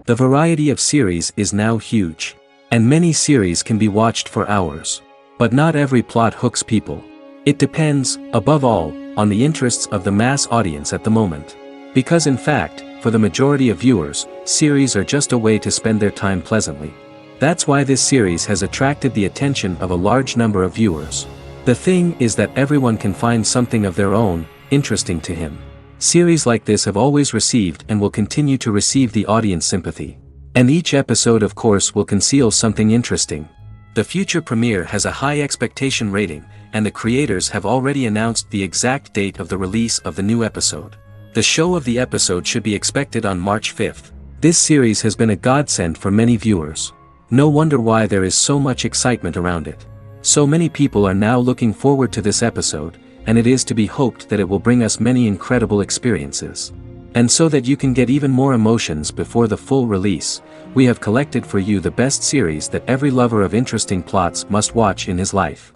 The variety of series is now huge. And many series can be watched for hours. But not every plot hooks people. It depends, above all, on the interests of the mass audience at the moment. Because in fact, for the majority of viewers, series are just a way to spend their time pleasantly. That's why this series has attracted the attention of a large number of viewers. The thing is that everyone can find something of their own, interesting to him. Series like this have always received and will continue to receive the audience sympathy. And each episode of course will conceal something interesting. The future premiere has a high expectation rating, and the creators have already announced the exact date of the release of the new episode. The show of the episode should be expected on March 5th. This series has been a godsend for many viewers. No wonder why there is so much excitement around it. So many people are now looking forward to this episode, and it is to be hoped that it will bring us many incredible experiences. And so that you can get even more emotions before the full release, we have collected for you the best series that every lover of interesting plots must watch in his life.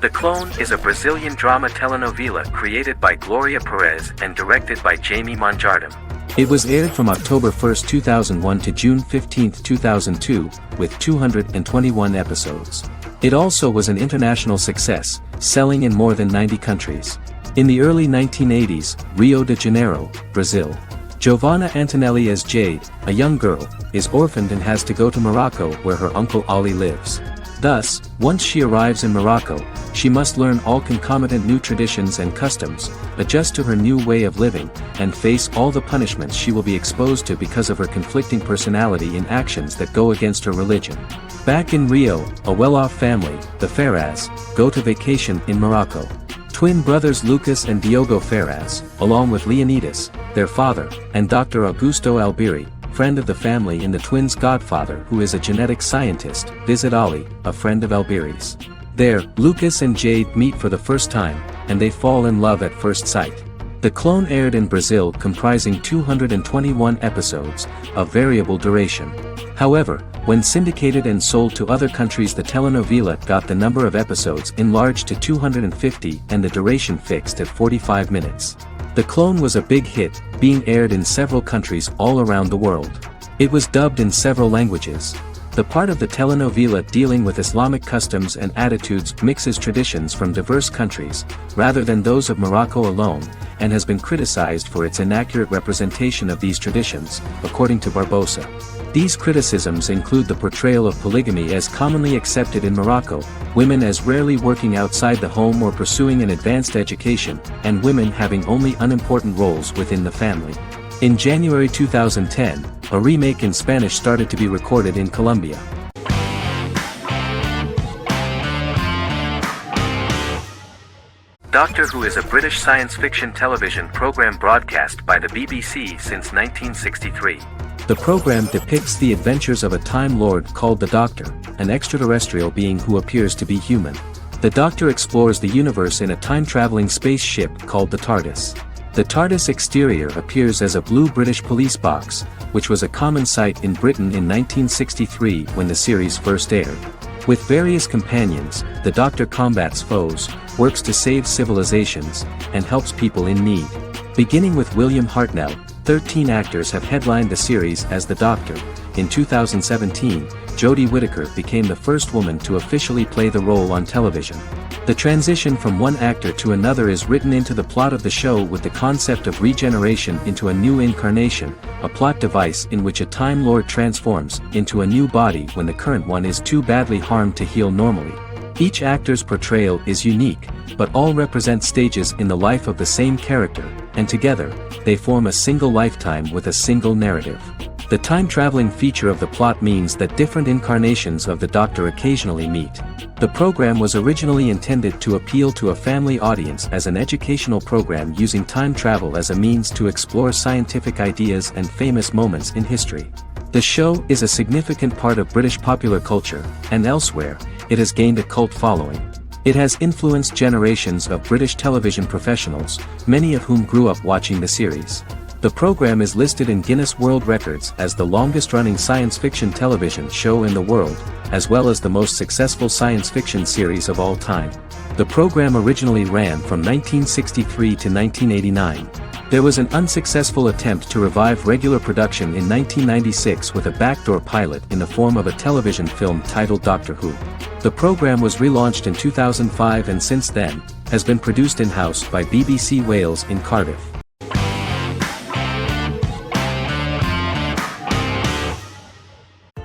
The Clone is a Brazilian drama telenovela created by Gloria Perez and directed by Jamie Monjardim. It was aired from October 1, 2001 to June 15, 2002, with 221 episodes. It also was an international success, selling in more than 90 countries. In the early 1980s, Rio de Janeiro, Brazil. Giovanna Antonelli as Jade, a young girl, is orphaned and has to go to Morocco where her uncle Ali lives. Thus, once she arrives in Morocco, she must learn all concomitant new traditions and customs, adjust to her new way of living, and face all the punishments she will be exposed to because of her conflicting personality in actions that go against her religion. Back in Rio, a well-off family, the Ferraz, go to vacation in Morocco. Twin brothers Lucas and Diogo Ferraz, along with Leonidas, their father, and Dr. Augusto Albiri, friend of the family and the twins' godfather who is a genetic scientist, visit Ali, a friend of Albiri's. There, Lucas and Jade meet for the first time, and they fall in love at first sight. The Clone aired in Brazil comprising 221 episodes, of variable duration. However, when syndicated and sold to other countries, the telenovela got the number of episodes enlarged to 250 and the duration fixed at 45 minutes. The Clone was a big hit, being aired in several countries all around the world. It was dubbed in several languages. The part of the telenovela dealing with Islamic customs and attitudes mixes traditions from diverse countries, rather than those of Morocco alone, and has been criticized for its inaccurate representation of these traditions, according to Barbosa. These criticisms include the portrayal of polygamy as commonly accepted in Morocco, women as rarely working outside the home or pursuing an advanced education, and women having only unimportant roles within the family. In January 2010, a remake in Spanish started to be recorded in Colombia. Doctor Who is a British science fiction television program broadcast by the BBC since 1963. The program depicts the adventures of a Time Lord called the Doctor, an extraterrestrial being who appears to be human. The Doctor explores the universe in a time-traveling spaceship called the TARDIS. The TARDIS exterior appears as a blue British police box, which was a common sight in Britain in 1963 when the series first aired. With various companions, the Doctor combats foes, works to save civilizations, and helps people in need. Beginning with William Hartnell, 13 actors have headlined the series as the Doctor. In 2017, Jodie Whittaker became the first woman to officially play the role on television. The transition from one actor to another is written into the plot of the show with the concept of regeneration into a new incarnation, a plot device in which a Time Lord transforms into a new body when the current one is too badly harmed to heal normally. Each actor's portrayal is unique, but all represent stages in the life of the same character, and together, they form a single lifetime with a single narrative. The time-traveling feature of the plot means that different incarnations of the Doctor occasionally meet. The program was originally intended to appeal to a family audience as an educational program using time travel as a means to explore scientific ideas and famous moments in history. The show is a significant part of British popular culture, and elsewhere, it has gained a cult following. It has influenced generations of British television professionals, many of whom grew up watching the series. The program is listed in Guinness World Records as the longest-running science fiction television show in the world, as well as the most successful science fiction series of all time. The program originally ran from 1963 to 1989. There was an unsuccessful attempt to revive regular production in 1996 with a backdoor pilot in the form of a television film titled Doctor Who. The program was relaunched in 2005 and since then, has been produced in-house by BBC Wales in Cardiff.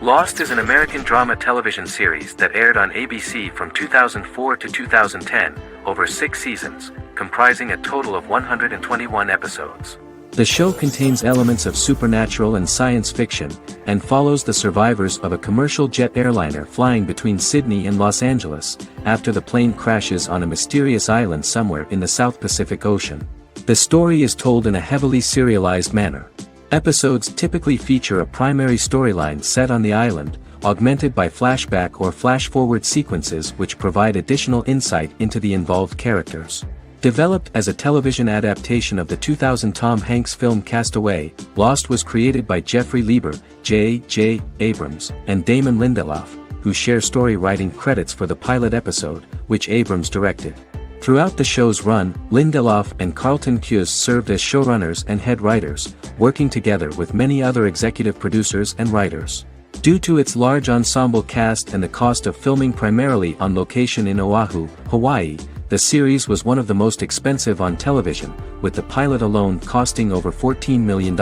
Lost is an American drama television series that aired on ABC from 2004 to 2010, over 6 seasons, comprising a total of 121 episodes. The show contains elements of supernatural and science fiction, and follows the survivors of a commercial jet airliner flying between Sydney and Los Angeles, after the plane crashes on a mysterious island somewhere in the South Pacific Ocean. The story is told in a heavily serialized manner. Episodes typically feature a primary storyline set on the island, augmented by flashback or flash-forward sequences which provide additional insight into the involved characters. Developed as a television adaptation of the 2000 Tom Hanks film Castaway, Lost was created by Jeffrey Lieber, J.J. Abrams, and Damon Lindelof, who share story writing credits for the pilot episode, which Abrams directed. Throughout the show's run, Lindelof and Carlton Cuse served as showrunners and head writers, working together with many other executive producers and writers. Due to its large ensemble cast and the cost of filming primarily on location in Oahu, Hawaii, the series was one of the most expensive on television, with the pilot alone costing over $14 million.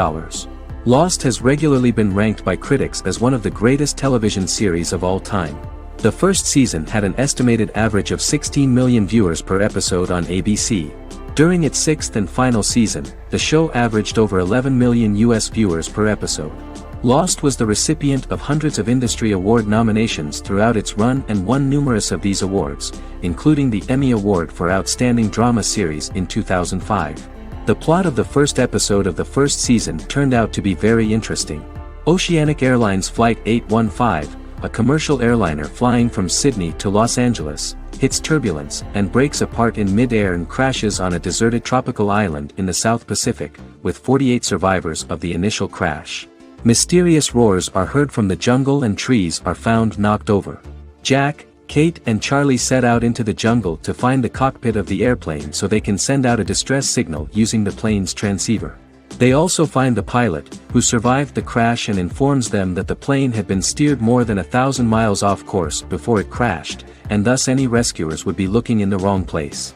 Lost has regularly been ranked by critics as one of the greatest television series of all time. The first season had an estimated average of 16 million viewers per episode on ABC. During its 6th and final season, the show averaged over 11 million US viewers per episode. Lost was the recipient of hundreds of industry award nominations throughout its run and won numerous of these awards, including the Emmy Award for Outstanding Drama Series in 2005. The plot of the first episode of the first season turned out to be very interesting. Oceanic Airlines Flight 815, a commercial airliner flying from Sydney to Los Angeles, hits turbulence and breaks apart in mid-air and crashes on a deserted tropical island in the South Pacific, with 48 survivors of the initial crash. Mysterious roars are heard from the jungle and trees are found knocked over. Jack, Kate and Charlie set out into the jungle to find the cockpit of the airplane so they can send out a distress signal using the plane's transceiver. They also find the pilot, who survived the crash and informs them that the plane had been steered more than 1,000 miles off course before it crashed, and thus any rescuers would be looking in the wrong place.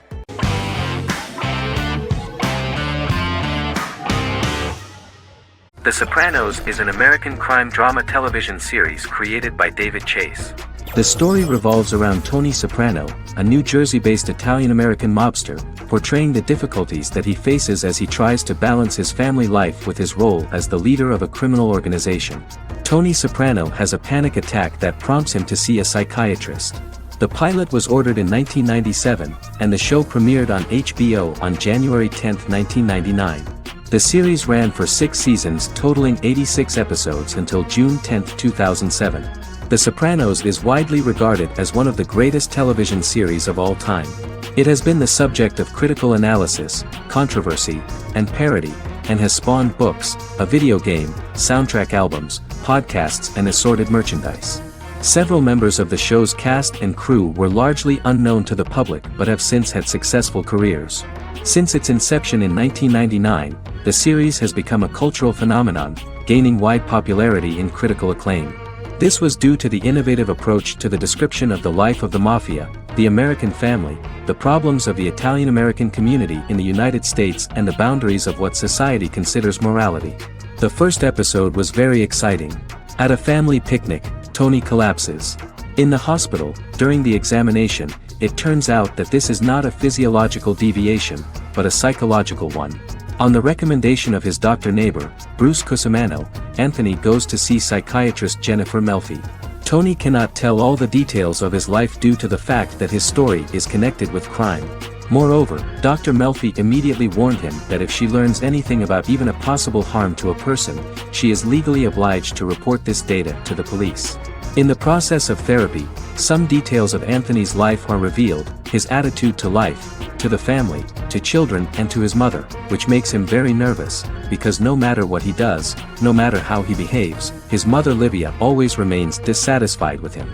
The Sopranos is an American crime drama television series created by David Chase. The story revolves around Tony Soprano, a New Jersey-based Italian-American mobster, portraying the difficulties that he faces as he tries to balance his family life with his role as the leader of a criminal organization. Tony Soprano has a panic attack that prompts him to see a psychiatrist. The pilot was ordered in 1997, and the show premiered on HBO on January 10, 1999. The series ran for 6 seasons totaling 86 episodes until June 10, 2007. The Sopranos is widely regarded as one of the greatest television series of all time. It has been the subject of critical analysis, controversy, and parody, and has spawned books, a video game, soundtrack albums, podcasts and assorted merchandise. Several members of the show's cast and crew were largely unknown to the public but have since had successful careers. Since its inception in 1999, the series has become a cultural phenomenon, gaining wide popularity and critical acclaim. This was due to the innovative approach to the description of the life of the mafia, the American family, the problems of the Italian-American community in the United States and the boundaries of what society considers morality. The first episode was very exciting. At a family picnic, Tony collapses. In the hospital, during the examination, it turns out that this is not a physiological deviation, but a psychological one. On the recommendation of his doctor neighbor, Bruce Cusimano, Anthony goes to see psychiatrist Jennifer Melfi. Tony cannot tell all the details of his life due to the fact that his story is connected with crime. Moreover, Dr. Melfi immediately warned him that if she learns anything about even a possible harm to a person, she is legally obliged to report this data to the police. In the process of therapy, some details of Anthony's life are revealed, his attitude to life, to the family, to children and to his mother, which makes him very nervous, because no matter what he does, no matter how he behaves, his mother Livia always remains dissatisfied with him.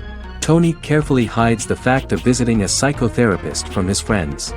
Tony carefully hides the fact of visiting a psychotherapist from his friends.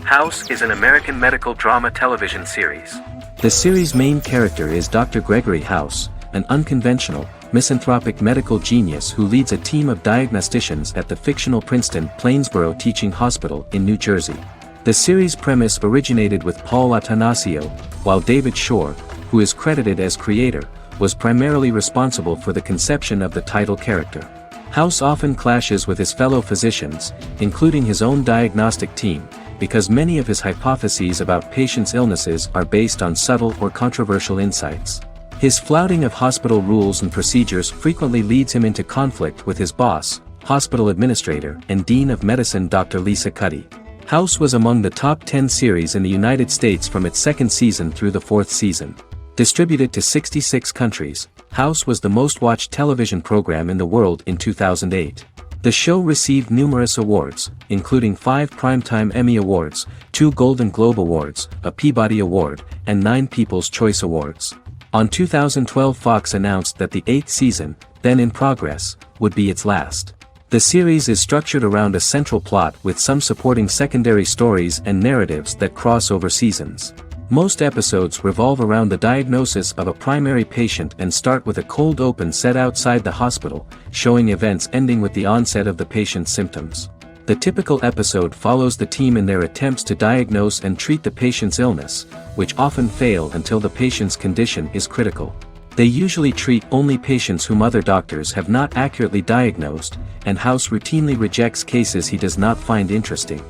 House is an American medical drama television series. The series' main character is Dr. Gregory House, an unconventional, misanthropic medical genius who leads a team of diagnosticians at the fictional Princeton Plainsboro Teaching Hospital in New Jersey. The series' premise originated with Paul Attanasio, while David Shore, who is credited as creator, was primarily responsible for the conception of the title character. House often clashes with his fellow physicians, including his own diagnostic team, because many of his hypotheses about patients' illnesses are based on subtle or controversial insights. His flouting of hospital rules and procedures frequently leads him into conflict with his boss, hospital administrator and dean of medicine Dr. Lisa Cuddy. House was among the top 10 series in the United States from its second season through the fourth season. Distributed to 66 countries, House was the most-watched television program in the world in 2008. The show received numerous awards, including 5 Primetime Emmy Awards, 2 Golden Globe Awards, a Peabody Award, and 9 People's Choice Awards. On 2012, Fox announced that the 8th season, then in progress, would be its last. The series is structured around a central plot with some supporting secondary stories and narratives that cross over seasons. Most episodes revolve around the diagnosis of a primary patient and start with a cold open set outside the hospital, showing events ending with the onset of the patient's symptoms. The typical episode follows the team in their attempts to diagnose and treat the patient's illness, which often fail until the patient's condition is critical. They usually treat only patients whom other doctors have not accurately diagnosed, and House routinely rejects cases he does not find interesting.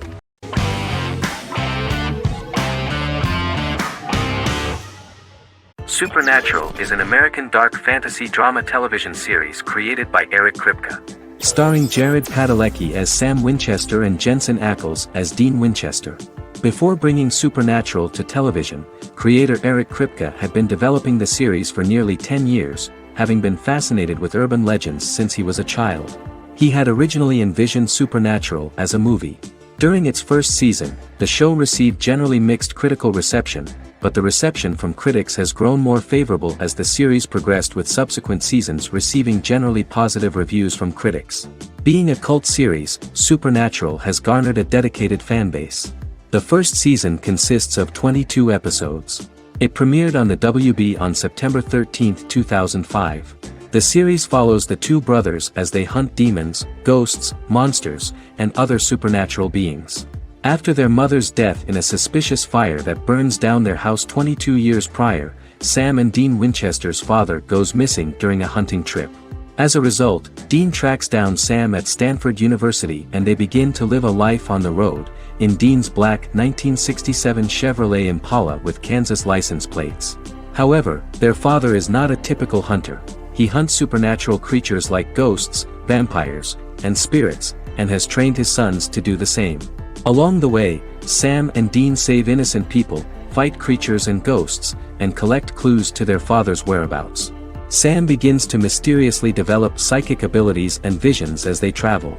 Supernatural is an American dark fantasy drama television series created by Eric Kripke. Starring Jared Padalecki as Sam Winchester and Jensen Ackles as Dean Winchester. Before bringing Supernatural to television, creator Eric Kripke had been developing the series for nearly 10 years, having been fascinated with urban legends since he was a child. He had originally envisioned Supernatural as a movie. During its first season, the show received generally mixed critical reception, but the reception from critics has grown more favorable as the series progressed, with subsequent seasons receiving generally positive reviews from critics. Being a cult series, Supernatural has garnered a dedicated fanbase. The first season consists of 22 episodes. It premiered on the WB on September 13, 2005. The series follows the two brothers as they hunt demons, ghosts, monsters, and other supernatural beings. After their mother's death in a suspicious fire that burns down their house 22 years prior, Sam and Dean Winchester's father goes missing during a hunting trip. As a result, Dean tracks down Sam at Stanford University and they begin to live a life on the road, in Dean's black 1967 Chevrolet Impala with Kansas license plates. However, their father is not a typical hunter. He hunts supernatural creatures like ghosts, vampires, and spirits, and has trained his sons to do the same. Along the way, Sam and Dean save innocent people, fight creatures and ghosts, and collect clues to their father's whereabouts. Sam begins to mysteriously develop psychic abilities and visions as they travel.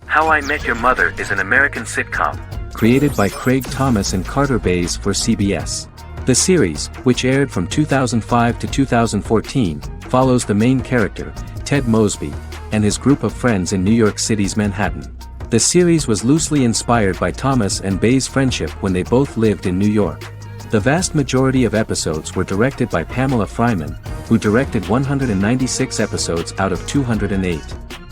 How I Met Your Mother is an American sitcom, created by Craig Thomas and Carter Bays for CBS. The series, which aired from 2005 to 2014, follows the main character, Ted Mosby, and his group of friends in New York City's Manhattan. The series was loosely inspired by Thomas and Bays' friendship when they both lived in New York. The vast majority of episodes were directed by Pamela Fryman, who directed 196 episodes out of 208.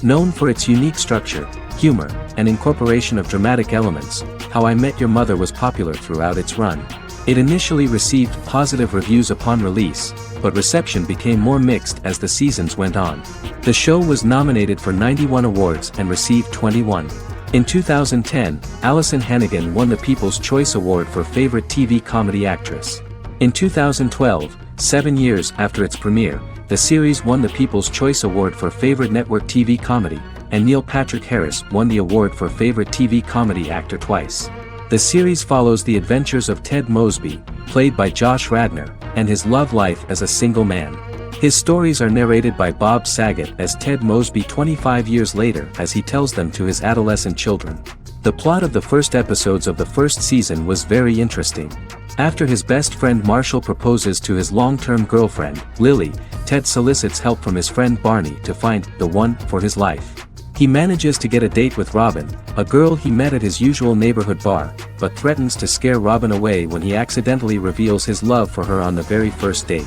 Known for its unique structure, humor, and incorporation of dramatic elements, How I Met Your Mother was popular throughout its run. It initially received positive reviews upon release, but reception became more mixed as the seasons went on. The show was nominated for 91 awards and received 21. In 2010, Allison Hannigan won the People's Choice Award for Favorite TV Comedy Actress. In 2012, 7 years after its premiere, the series won the People's Choice Award for Favorite Network TV Comedy, and Neil Patrick Harris won the award for Favorite TV Comedy Actor twice. The series follows the adventures of Ted Mosby, played by Josh Radnor, and his love life as a single man. His stories are narrated by Bob Saget as Ted Mosby 25 years later as he tells them to his adolescent children. The plot of the first episodes of the first season was very interesting. After his best friend Marshall proposes to his long-term girlfriend, Lily, Ted solicits help from his friend Barney to find the one for his life. He manages to get a date with Robin, a girl he met at his usual neighborhood bar, but threatens to scare Robin away when he accidentally reveals his love for her on the very first date.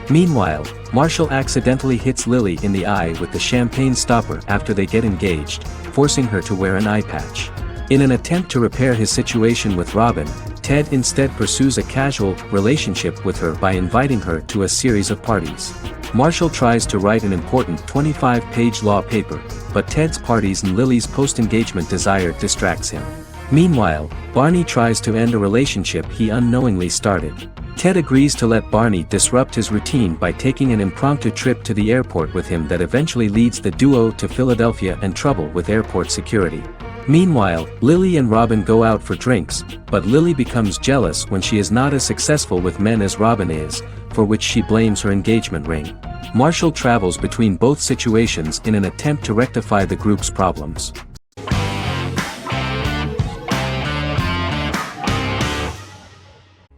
Meanwhile, Marshall accidentally hits Lily in the eye with the champagne stopper after they get engaged, forcing her to wear an eye patch. In an attempt to repair his situation with Robin, Ted instead pursues a casual relationship with her by inviting her to a series of parties. Marshall tries to write an important 25-page law paper, but Ted's parties and Lily's post-engagement desire distracts him. Meanwhile, Barney tries to end a relationship he unknowingly started. Ted agrees to let Barney disrupt his routine by taking an impromptu trip to the airport with him that eventually leads the duo to Philadelphia and trouble with airport security. Meanwhile, Lily and Robin go out for drinks, but Lily becomes jealous when she is not as successful with men as Robin is, for which she blames her engagement ring. Marshall travels between both situations in an attempt to rectify the group's problems.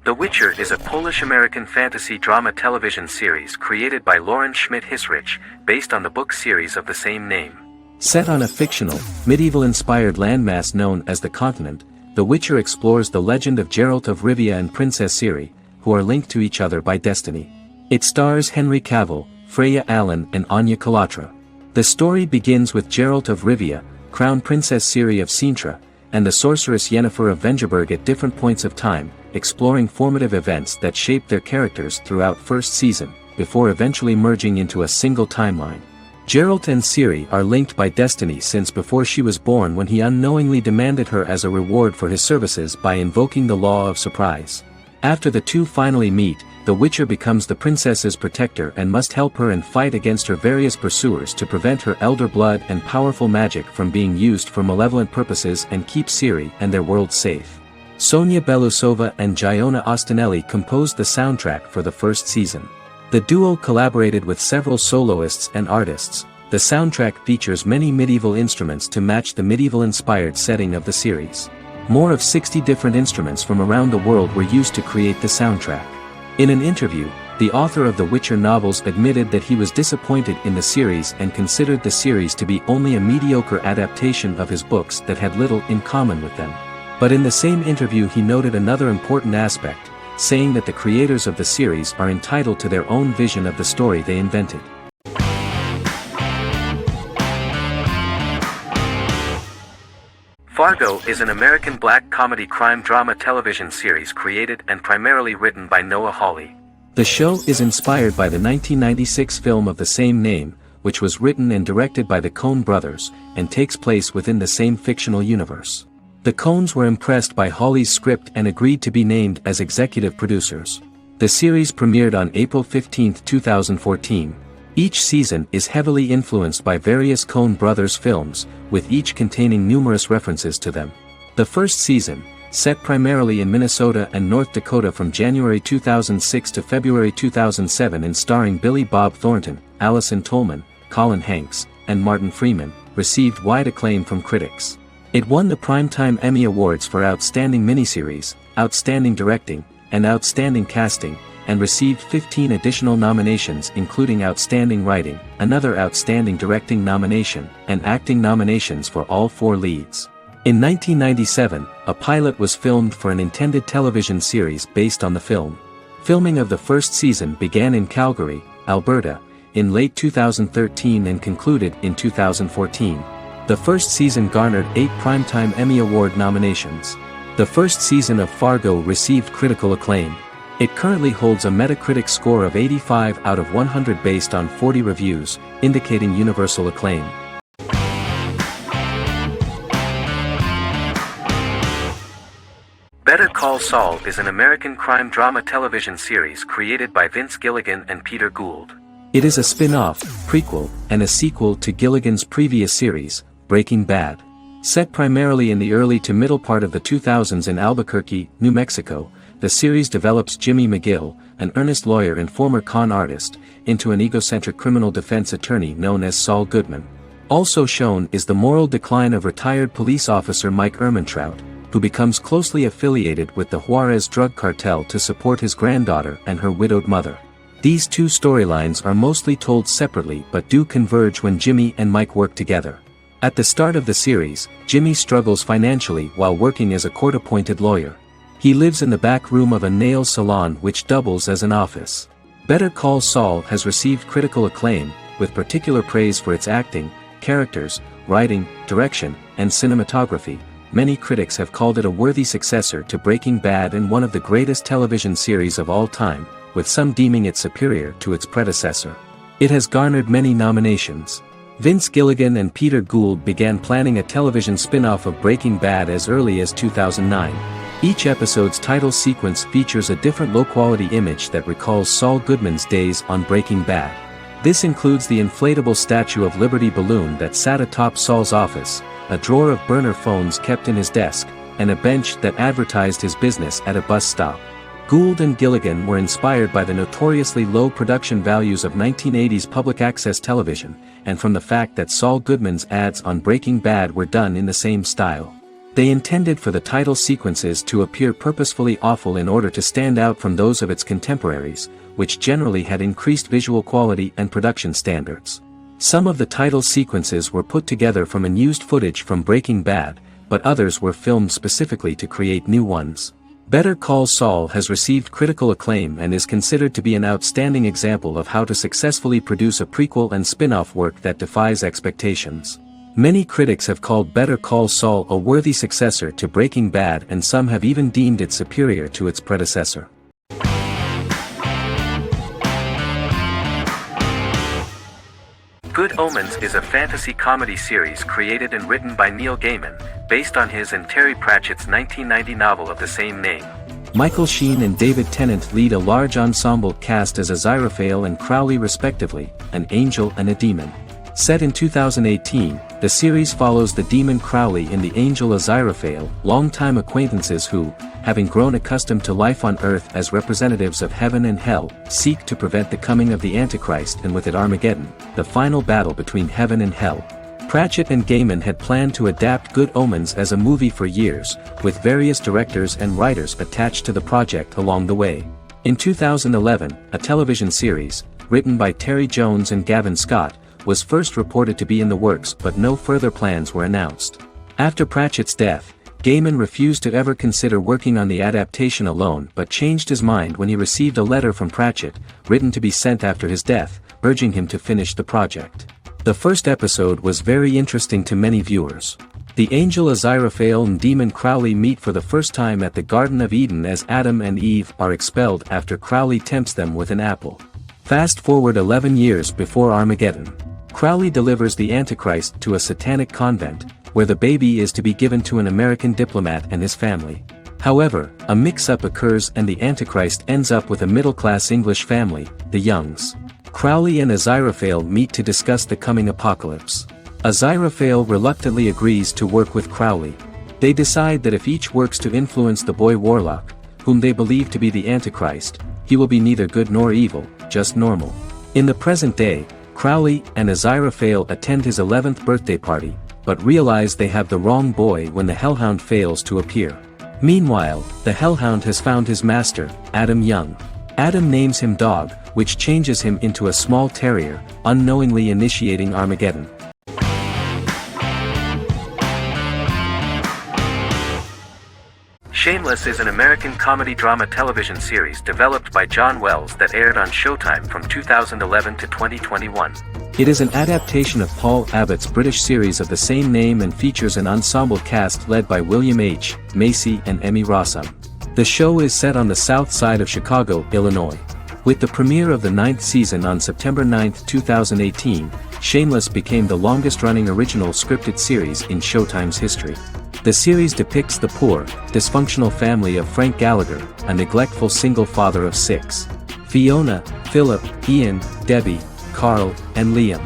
The Witcher is a Polish-American fantasy drama television series created by Lauren Schmidt-Hissrich, based on the book series of the same name. Set on a fictional, medieval-inspired landmass known as the Continent, The Witcher explores the legend of Geralt of Rivia and Princess Ciri, who are linked to each other by destiny. It stars Henry Cavill, Freya Allan and Anya Chalotra. The story begins with Geralt of Rivia, Crown Princess Ciri of Sintra, and the sorceress Yennefer of Vengerberg at different points of time, exploring formative events that shape their characters throughout first season, before eventually merging into a single timeline. Geralt and Ciri are linked by destiny since before she was born, when he unknowingly demanded her as a reward for his services by invoking the law of surprise. After the two finally meet, the Witcher becomes the princess's protector and must help her and fight against her various pursuers to prevent her elder blood and powerful magic from being used for malevolent purposes and keep Ciri and their world safe. Sonia Belousova and Giona Ostinelli composed the soundtrack for the first season. The duo collaborated with several soloists and artists. The soundtrack features many medieval instruments to match the medieval-inspired setting of the series. More of 60 different instruments from around the world were used to create the soundtrack. In an interview, the author of the Witcher novels admitted that he was disappointed in the series and considered the series to be only a mediocre adaptation of his books that had little in common with them. But in the same interview he noted another important aspect, saying that the creators of the series are entitled to their own vision of the story they invented. Fargo is an American black comedy crime drama television series created and primarily written by Noah Hawley. The show is inspired by the 1996 film of the same name, which was written and directed by the Coen brothers, and takes place within the same fictional universe. The Coens were impressed by Hawley's script and agreed to be named as executive producers. The series premiered on April 15, 2014. Each season is heavily influenced by various Coen brothers films, with each containing numerous references to them. The first season, set primarily in Minnesota and North Dakota from January 2006 to February 2007 and starring Billy Bob Thornton, Allison Tolman, Colin Hanks, and Martin Freeman, received wide acclaim from critics. It won the Primetime Emmy Awards for Outstanding Miniseries, Outstanding Directing, and Outstanding Casting, and received 15 additional nominations including Outstanding Writing, another Outstanding Directing nomination, and acting nominations for all four leads. In 1997, a pilot was filmed for an intended television series based on the film. Filming of the first season began in Calgary, Alberta, in late 2013 and concluded in 2014. The first season garnered 8 Primetime Emmy Award nominations. The first season of Fargo received critical acclaim. It currently holds a Metacritic score of 85 out of 100 based on 40 reviews, indicating universal acclaim. Better Call Saul is an American crime drama television series created by Vince Gilligan and Peter Gould. It is a spin-off, prequel, and a sequel to Gilligan's previous series, Breaking Bad. Set primarily in the early to middle part of the 2000s in Albuquerque, New Mexico, the series develops Jimmy McGill, an earnest lawyer and former con artist, into an egocentric criminal defense attorney known as Saul Goodman. Also shown is the moral decline of retired police officer Mike Ehrmantraut, who becomes closely affiliated with the Juarez drug cartel to support his granddaughter and her widowed mother. These two storylines are mostly told separately but do converge when Jimmy and Mike work together. At the start of the series, Jimmy struggles financially while working as a court-appointed lawyer. He lives in the back room of a nail salon which doubles as an office. Better Call Saul has received critical acclaim, with particular praise for its acting, characters, writing, direction, and cinematography. Many critics have called it a worthy successor to Breaking Bad and one of the greatest television series of all time, with some deeming it superior to its predecessor. It has garnered many nominations. Vince Gilligan and Peter Gould began planning a television spin-off of Breaking Bad as early as 2009. Each episode's title sequence features a different low-quality image that recalls Saul Goodman's days on Breaking Bad. This includes the inflatable Statue of Liberty balloon that sat atop Saul's office, a drawer of burner phones kept in his desk, and a bench that advertised his business at a bus stop. Gould and Gilligan were inspired by the notoriously low production values of 1980s public access television, and from the fact that Saul Goodman's ads on Breaking Bad were done in the same style. They intended for the title sequences to appear purposefully awful in order to stand out from those of its contemporaries, which generally had increased visual quality and production standards. Some of the title sequences were put together from unused footage from Breaking Bad, but others were filmed specifically to create new ones. Better Call Saul has received critical acclaim and is considered to be an outstanding example of how to successfully produce a prequel and spin-off work that defies expectations. Many critics have called Better Call Saul a worthy successor to Breaking Bad, and some have even deemed it superior to its predecessor. Good Omens is a fantasy comedy series created and written by Neil Gaiman, based on his and Terry Pratchett's 1990 novel of the same name. Michael Sheen and David Tennant lead a large ensemble cast as Aziraphale and Crowley respectively, an angel and a demon. Set in 2018, the series follows the demon Crowley and the angel Aziraphale, longtime acquaintances who, having grown accustomed to life on Earth as representatives of heaven and hell, seek to prevent the coming of the Antichrist and with it Armageddon, the final battle between heaven and hell. Pratchett and Gaiman had planned to adapt Good Omens as a movie for years, with various directors and writers attached to the project along the way. In 2011, a television series, written by Terry Jones and Gavin Scott, was first reported to be in the works, but no further plans were announced. After Pratchett's death, Gaiman refused to ever consider working on the adaptation alone but changed his mind when he received a letter from Pratchett, written to be sent after his death, urging him to finish the project. The first episode was very interesting to many viewers. The angel Aziraphale and demon Crowley meet for the first time at the Garden of Eden as Adam and Eve are expelled after Crowley tempts them with an apple. Fast forward 11 years before Armageddon. Crowley delivers the Antichrist to a satanic convent, where the baby is to be given to an American diplomat and his family. However, a mix-up occurs and the Antichrist ends up with a middle-class English family, the Youngs. Crowley and Aziraphale meet to discuss the coming apocalypse. Aziraphale reluctantly agrees to work with Crowley. They decide that if each works to influence the boy Warlock, whom they believe to be the Antichrist, he will be neither good nor evil, just normal. In the present day, Crowley and Aziraphale attend his 11th birthday party, but realize they have the wrong boy when the Hellhound fails to appear. Meanwhile, the Hellhound has found his master, Adam Young. Adam names him Dog, which changes him into a small terrier, unknowingly initiating Armageddon. Shameless is an American comedy-drama television series developed by John Wells that aired on Showtime from 2011 to 2021. It is an adaptation of Paul Abbott's British series of the same name and features an ensemble cast led by William H. Macy and Emmy Rossum. The show is set on the south side of Chicago, Illinois. With the premiere of the 9th season on September 9, 2018, Shameless became the longest-running original scripted series in Showtime's history. The series depicts the poor, dysfunctional family of Frank Gallagher, a neglectful single father of 6. Fiona, Philip, Ian, Debbie, Carl, and Liam.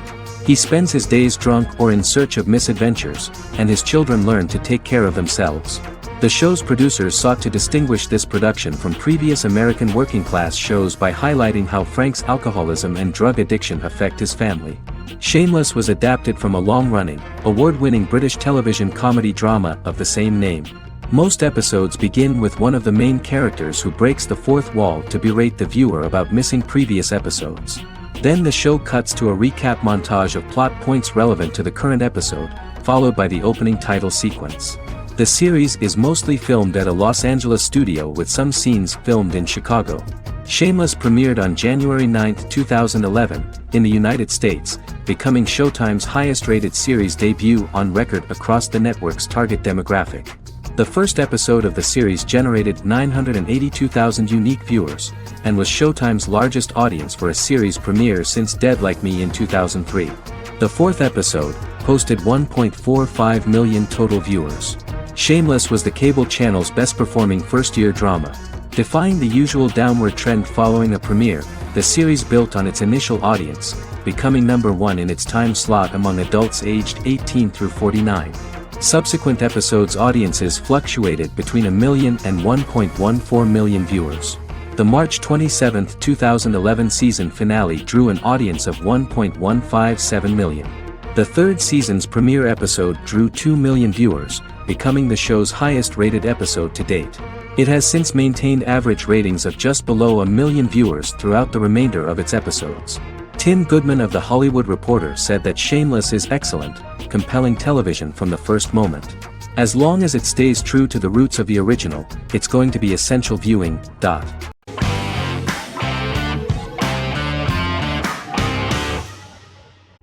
He spends his days drunk or in search of misadventures, and his children learn to take care of themselves. The show's producers sought to distinguish this production from previous American working-class shows by highlighting how Frank's alcoholism and drug addiction affect his family. Shameless was adapted from a long-running, award-winning British television comedy drama of the same name. Most episodes begin with one of the main characters who breaks the fourth wall to berate the viewer about missing previous episodes. Then the show cuts to a recap montage of plot points relevant to the current episode, followed by the opening title sequence. The series is mostly filmed at a Los Angeles studio with some scenes filmed in Chicago. Shameless premiered on January 9, 2011, in the United States, becoming Showtime's highest-rated series debut on record across the network's target demographic. The first episode of the series generated 982,000 unique viewers, and was Showtime's largest audience for a series premiere since Dead Like Me in 2003. The fourth episode posted 1.45 million total viewers. Shameless was the cable channel's best-performing first-year drama. Defying the usual downward trend following a premiere, the series built on its initial audience, becoming number one in its time slot among adults aged 18 through 49. Subsequent episodes' audiences fluctuated between 1 million and 1.14 million viewers. The March 27, 2011 season finale drew an audience of 1.157 million. The third season's premiere episode drew 2 million viewers, becoming the show's highest-rated episode to date. It has since maintained average ratings of just below 1 million viewers throughout the remainder of its episodes. Tim Goodman of The Hollywood Reporter said that Shameless is excellent, compelling television from the first moment. As long as it stays true to the roots of the original, it's going to be essential viewing.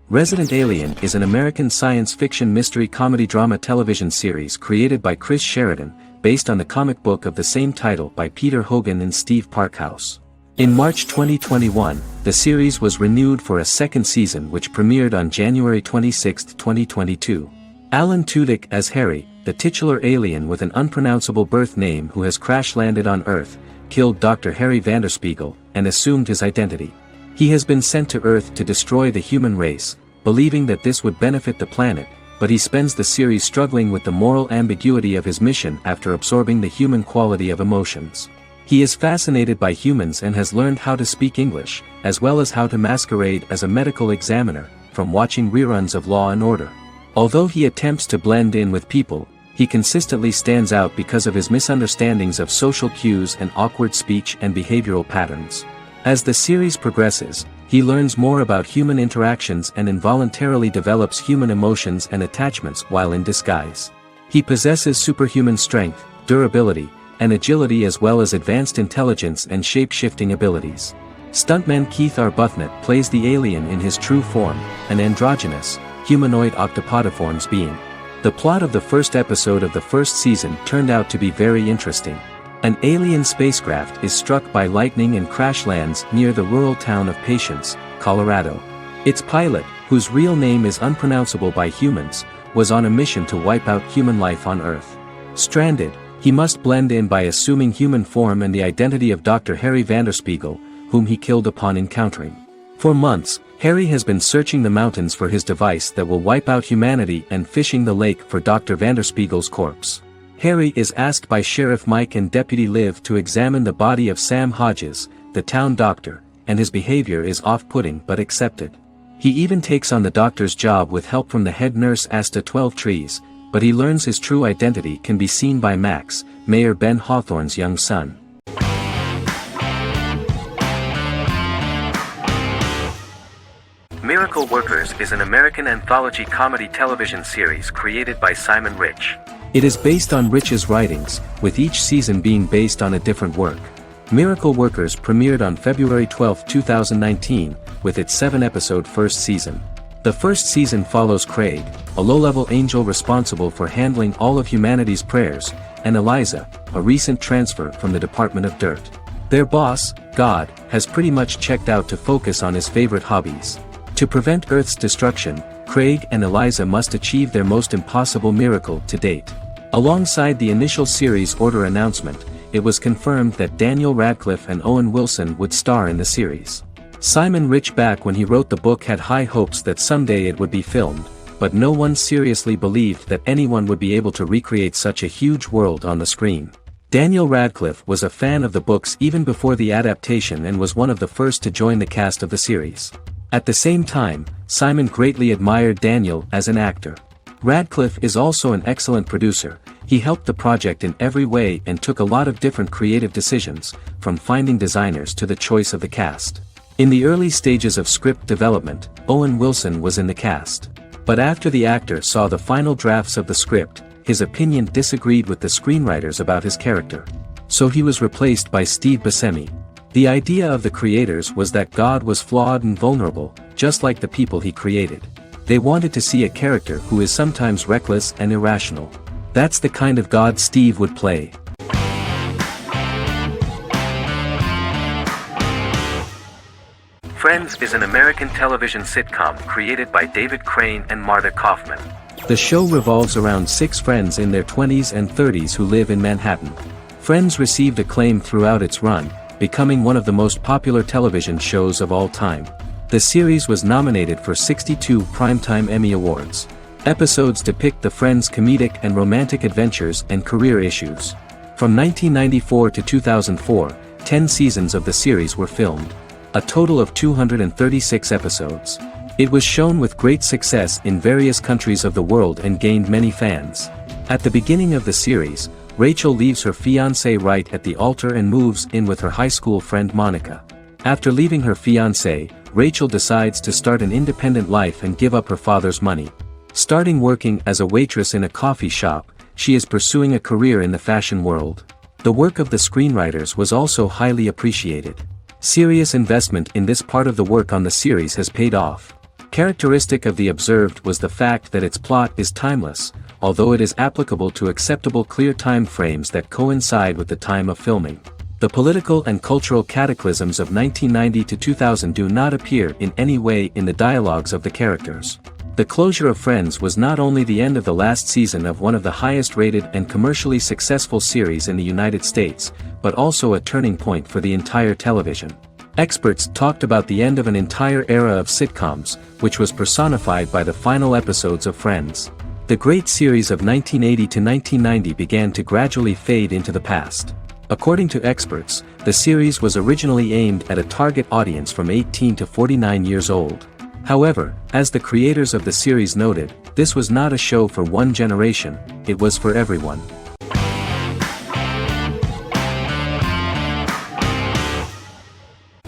Resident Alien is an American science fiction mystery comedy drama television series created by Chris Sheridan, based on the comic book of the same title by Peter Hogan and Steve Parkhouse. In March 2021, the series was renewed for a second season which premiered on January 26, 2022. Alan Tudyk as Harry, the titular alien with an unpronounceable birth name who has crash-landed on Earth, killed Dr. Harry Vanderspiegel, and assumed his identity. He has been sent to Earth to destroy the human race, believing that this would benefit the planet, but he spends the series struggling with the moral ambiguity of his mission after absorbing the human quality of emotions. He is fascinated by humans and has learned how to speak English, as well as how to masquerade as a medical examiner, from watching reruns of Law & Order. Although he attempts to blend in with people, he consistently stands out because of his misunderstandings of social cues and awkward speech and behavioral patterns. As the series progresses, he learns more about human interactions and involuntarily develops human emotions and attachments while in disguise. He possesses superhuman strength, durability, and agility as well as advanced intelligence and shape-shifting abilities. Stuntman Keith Arbuthnot plays the alien in his true form, an androgynous, humanoid octopodiforms being. The plot of the first episode of the first season turned out to be very interesting. An alien spacecraft is struck by lightning and crash lands near the rural town of Patience, Colorado. Its pilot, whose real name is unpronounceable by humans, was on a mission to wipe out human life on Earth. Stranded, he must blend in by assuming human form and the identity of Dr. Harry Vanderspiegel, whom he killed upon encountering. For months, Harry has been searching the mountains for his device that will wipe out humanity and fishing the lake for Dr. Vanderspiegel's corpse. Harry is asked by Sheriff Mike and Deputy Liv to examine the body of Sam Hodges, the town doctor, and his behavior is off-putting but accepted. He even takes on the doctor's job with help from the head nurse Asta 12 Trees, but he learns his true identity can be seen by Max, Mayor Ben Hawthorne's young son. Miracle Workers is an American anthology comedy television series created by Simon Rich. It is based on Rich's writings, with each season being based on a different work. Miracle Workers premiered on February 12, 2019, with its 7-episode first season. The first season follows Craig, a low-level angel responsible for handling all of humanity's prayers, and Eliza, a recent transfer from the Department of Dirt. Their boss, God, has pretty much checked out to focus on his favorite hobbies. To prevent Earth's destruction, Craig and Eliza must achieve their most impossible miracle to date. Alongside the initial series order announcement, it was confirmed that Daniel Radcliffe and Owen Wilson would star in the series. Simon Rich back when he wrote the book had high hopes that someday it would be filmed, but no one seriously believed that anyone would be able to recreate such a huge world on the screen. Daniel Radcliffe was a fan of the books even before the adaptation and was one of the first to join the cast of the series. At the same time, Simon greatly admired Daniel as an actor. Radcliffe is also an excellent producer. He helped the project in every way and took a lot of different creative decisions, from finding designers to the choice of the cast. In the early stages of script development, Owen Wilson was in the cast. But after the actor saw the final drafts of the script, his opinion disagreed with the screenwriters about his character. So he was replaced by Steve Buscemi. The idea of the creators was that God was flawed and vulnerable, just like the people he created. They wanted to see a character who is sometimes reckless and irrational. That's the kind of God Steve would play. Friends is an American television sitcom created by David Crane and Martha Kaufman. The show revolves around 6 friends in their 20s and 30s who live in Manhattan. Friends received acclaim throughout its run, becoming one of the most popular television shows of all time. The series was nominated for 62 Primetime Emmy Awards. Episodes depict the friends' comedic and romantic adventures and career issues. From 1994 to 2004, 10 seasons of the series were filmed. A total of 236 episodes. It was shown with great success in various countries of the world and gained many fans. At the beginning of the series, Rachel leaves her fiancé right at the altar and moves in with her high school friend Monica. After leaving her fiancé, Rachel decides to start an independent life and give up her father's money. Starting working as a waitress in a coffee shop, she is pursuing a career in the fashion world. The work of the screenwriters was also highly appreciated. Serious investment in this part of the work on the series has paid off. Characteristic of The Observed was the fact that its plot is timeless, although it is applicable to acceptable clear time frames that coincide with the time of filming. The political and cultural cataclysms of 1990 to 2000 do not appear in any way in the dialogues of the characters. The closure of Friends was not only the end of the last season of one of the highest-rated and commercially successful series in the United States, but also a turning point for the entire television. Experts talked about the end of an entire era of sitcoms, which was personified by the final episodes of Friends. The great series of 1980 to 1990 began to gradually fade into the past. According to experts, the series was originally aimed at a target audience from 18 to 49 years old. However, as the creators of the series noted, this was not a show for one generation, it was for everyone.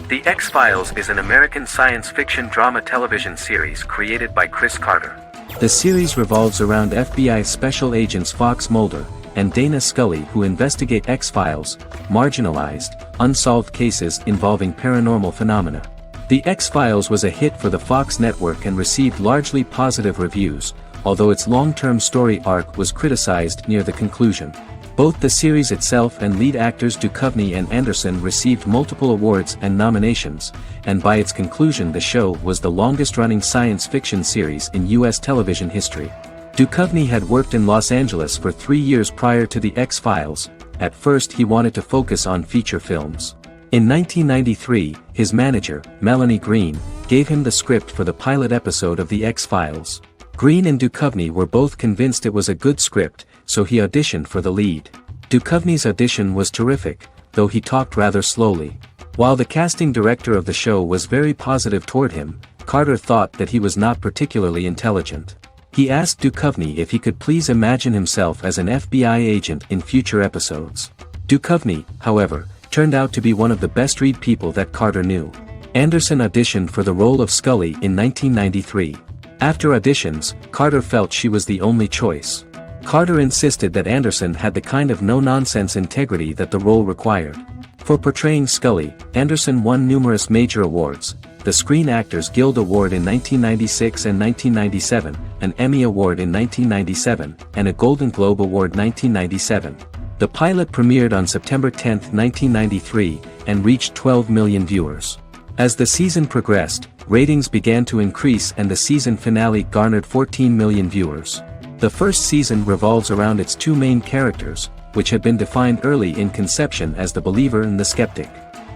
The X-Files is an American science fiction drama television series created by Chris Carter. The series revolves around FBI special agents Fox Mulder and Dana Scully who investigate X-Files, marginalized, unsolved cases involving paranormal phenomena. The X-Files was a hit for the Fox network and received largely positive reviews, although its long-term story arc was criticized near the conclusion. Both the series itself and lead actors Duchovny and Anderson received multiple awards and nominations, and by its conclusion the show was the longest-running science fiction series in U.S. television history. Duchovny had worked in Los Angeles for 3 years prior to The X-Files. At first he wanted to focus on feature films. In 1993, his manager, Melanie Green, gave him the script for the pilot episode of The X-Files. Green and Duchovny were both convinced it was a good script, so he auditioned for the lead. Duchovny's audition was terrific, though he talked rather slowly. While the casting director of the show was very positive toward him, Carter thought that he was not particularly intelligent. He asked Duchovny if he could please imagine himself as an FBI agent in future episodes. Duchovny, however, turned out to be one of the best-read people that Carter knew. Anderson auditioned for the role of Scully in 1993. After auditions, Carter felt she was the only choice. Carter insisted that Anderson had the kind of no-nonsense integrity that the role required. For portraying Scully, Anderson won numerous major awards, the Screen Actors Guild Award in 1996 and 1997, an Emmy Award in 1997, and a Golden Globe Award 1997. The pilot premiered on September 10, 1993, and reached 12 million viewers. As the season progressed, ratings began to increase and the season finale garnered 14 million viewers. The first season revolves around its 2 main characters, which had been defined early in conception as the believer and the skeptic.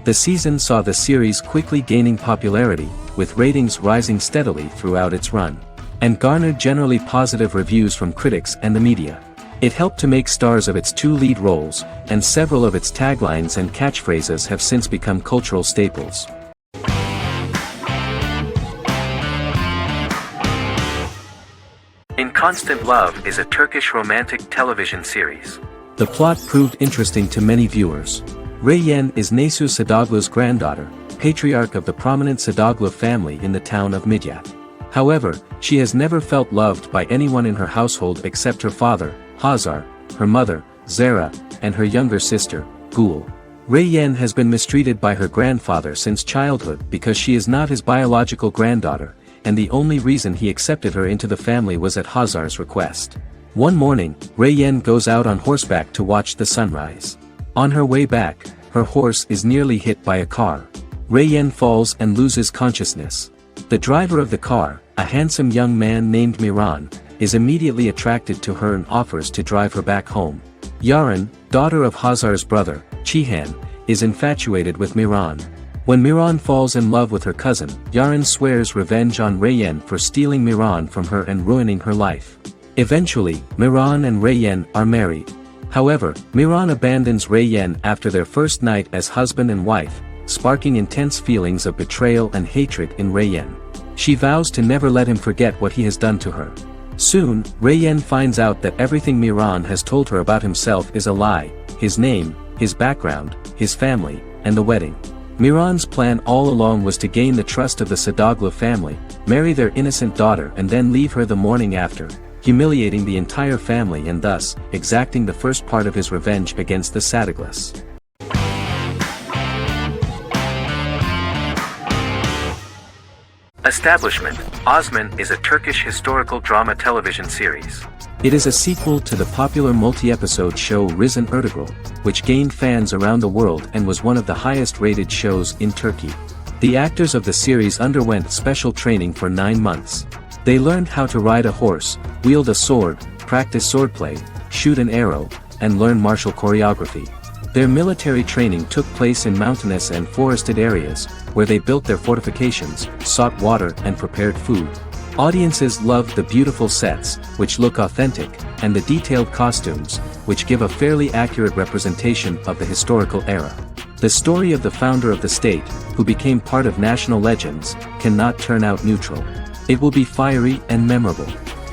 The season saw the series quickly gaining popularity, with ratings rising steadily throughout its run, and garnered generally positive reviews from critics and the media. It helped to make stars of its 2 lead roles, and several of its taglines and catchphrases have since become cultural staples. Constant Love is a Turkish romantic television series. The plot proved interesting to many viewers. Reyyen is Nesu Sadoglu's granddaughter, patriarch of the prominent Sadoglu family in the town of Midyat. However, she has never felt loved by anyone in her household except her father, Hazar, her mother, Zara, and her younger sister, Gül. Reyyen has been mistreated by her grandfather since childhood because she is not his biological granddaughter, and the only reason he accepted her into the family was at Hazar's request. One morning, Reyyen goes out on horseback to watch the sunrise. On her way back, her horse is nearly hit by a car. Reyyen falls and loses consciousness. The driver of the car, a handsome young man named Miran, is immediately attracted to her and offers to drive her back home. Yaren, daughter of Hazar's brother, Cihan, is infatuated with Miran. When Miran falls in love with her cousin, Yaren swears revenge on Reyyen for stealing Miran from her and ruining her life. Eventually, Miran and Reyyen are married. However, Miran abandons Reyyen after their first night as husband and wife, sparking intense feelings of betrayal and hatred in Reyyen. She vows to never let him forget what he has done to her. Soon, Reyyen finds out that everything Miran has told her about himself is a lie: his name, his background, his family, and the wedding. Miran's plan all along was to gain the trust of the Sadoglu family, marry their innocent daughter and then leave her the morning after, humiliating the entire family and thus, exacting the first part of his revenge against the Sadoglus. Establishment: Osman is a Turkish historical drama television series. It is a sequel to the popular multi-episode show Risen Ertugrul, which gained fans around the world and was one of the highest-rated shows in Turkey. The actors of the series underwent special training for 9 months. They learned how to ride a horse, wield a sword, practice swordplay, shoot an arrow, and learn martial choreography. Their military training took place in mountainous and forested areas, where they built their fortifications, sought water and prepared food. Audiences loved the beautiful sets, which look authentic, and the detailed costumes, which give a fairly accurate representation of the historical era. The story of the founder of the state, who became part of national legends, cannot turn out neutral. It will be fiery and memorable.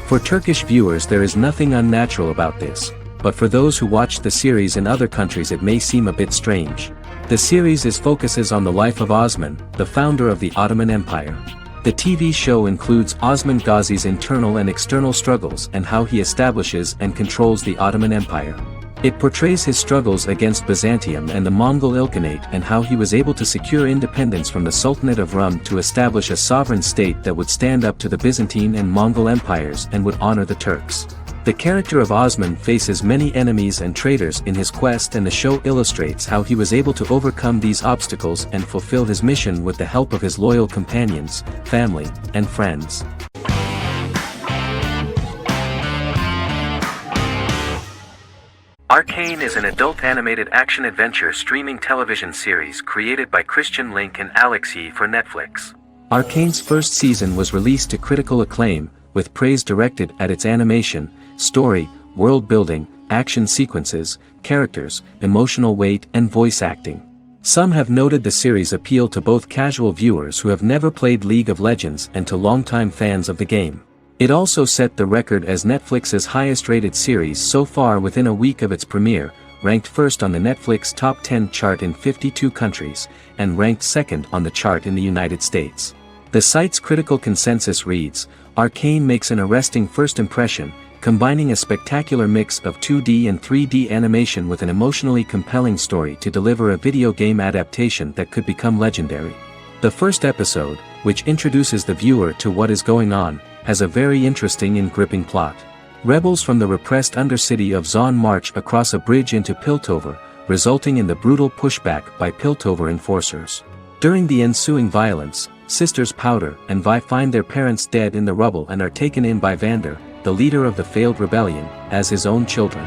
For Turkish viewers there is nothing unnatural about this, but for those who watched the series in other countries it may seem a bit strange. The series focuses on the life of Osman, the founder of the Ottoman Empire. The TV show includes Osman Gazi's internal and external struggles and how he establishes and controls the Ottoman Empire. It portrays his struggles against Byzantium and the Mongol Ilkhanate and how he was able to secure independence from the Sultanate of Rum to establish a sovereign state that would stand up to the Byzantine and Mongol empires and would honor the Turks. The character of Osman faces many enemies and traitors in his quest, and the show illustrates how he was able to overcome these obstacles and fulfill his mission with the help of his loyal companions, family, and friends. Arcane is an adult animated action-adventure streaming television series created by Christian Link and Alex Yee for Netflix. Arcane's first season was released to critical acclaim, with praise directed at its animation, story, world building, action sequences, characters, emotional weight and voice acting. Some have noted the series appeal to both casual viewers who have never played League of Legends and to longtime fans of the game. It also set the record as Netflix's highest-rated series so far within a week of its premiere, ranked first on the Netflix Top 10 chart in 52 countries, and ranked second on the chart in the United States. The site's critical consensus reads, "Arcane makes an arresting first impression, combining a spectacular mix of 2D and 3D animation with an emotionally compelling story to deliver a video game adaptation that could become legendary." The first episode, which introduces the viewer to what is going on, has a very interesting and gripping plot. Rebels from the repressed undercity of Zon march across a bridge into Piltover, resulting in the brutal pushback by Piltover enforcers. During the ensuing violence, sisters Powder and Vi find their parents dead in the rubble and are taken in by Vander, the leader of the failed rebellion, as his own children.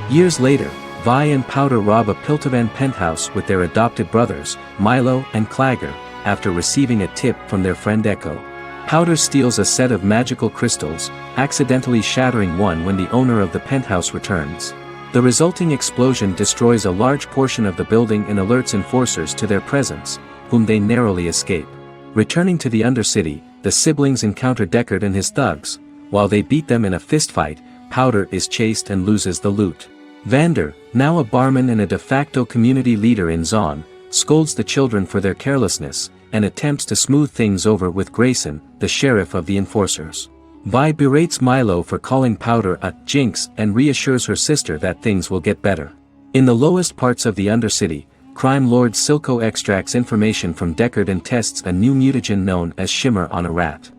Years later, Vi and Powder rob a Piltovan penthouse with their adopted brothers, Milo and Clagger, after receiving a tip from their friend Echo. Powder steals a set of magical crystals, accidentally shattering one when the owner of the penthouse returns. The resulting explosion destroys a large portion of the building and alerts enforcers to their presence, whom they narrowly escape. Returning to the Undercity, the siblings encounter Deckard and his thugs, While they beat them in a fistfight, Powder is chased and loses the loot. Vander, now a barman and a de facto community leader in Zon, scolds the children for their carelessness, and attempts to smooth things over with Grayson, the sheriff of the enforcers. Vi berates Milo for calling Powder a jinx and reassures her sister that things will get better. In the lowest parts of the Undercity, crime lord Silco extracts information from Deckard and tests a new mutagen known as Shimmer on a rat.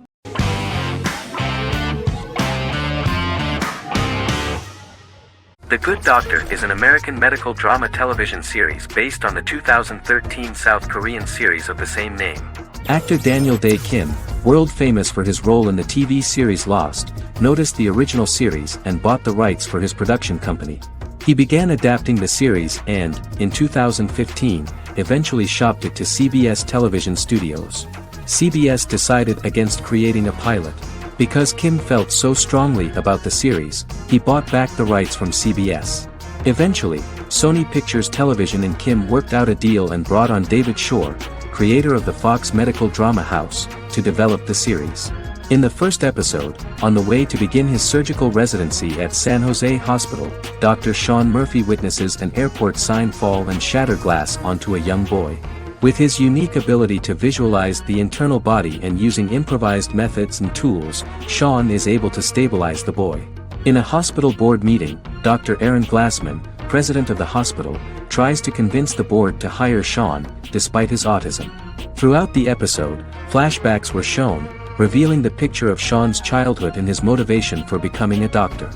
The Good Doctor is an American medical drama television series based on the 2013 South Korean series of the same name. Actor Daniel Dae Kim, world famous for his role in the TV series Lost, noticed the original series and bought the rights for his production company. He began adapting the series and, in 2015, eventually shopped it to CBS Television Studios. CBS decided against creating a pilot. Because Kim felt so strongly about the series, he bought back the rights from CBS. Eventually, Sony Pictures Television and Kim worked out a deal and brought on David Shore, creator of the Fox medical drama house, to develop the series. In the first episode, on the way to begin his surgical residency at San Jose Hospital, Dr. Sean Murphy witnesses an airport sign fall and shatter glass onto a young boy. With his unique ability to visualize the internal body and using improvised methods and tools, Sean is able to stabilize the boy. In a hospital board meeting, Dr. Aaron Glassman, president of the hospital, tries to convince the board to hire Sean, despite his autism. Throughout the episode, flashbacks were shown, revealing the picture of Sean's childhood and his motivation for becoming a doctor.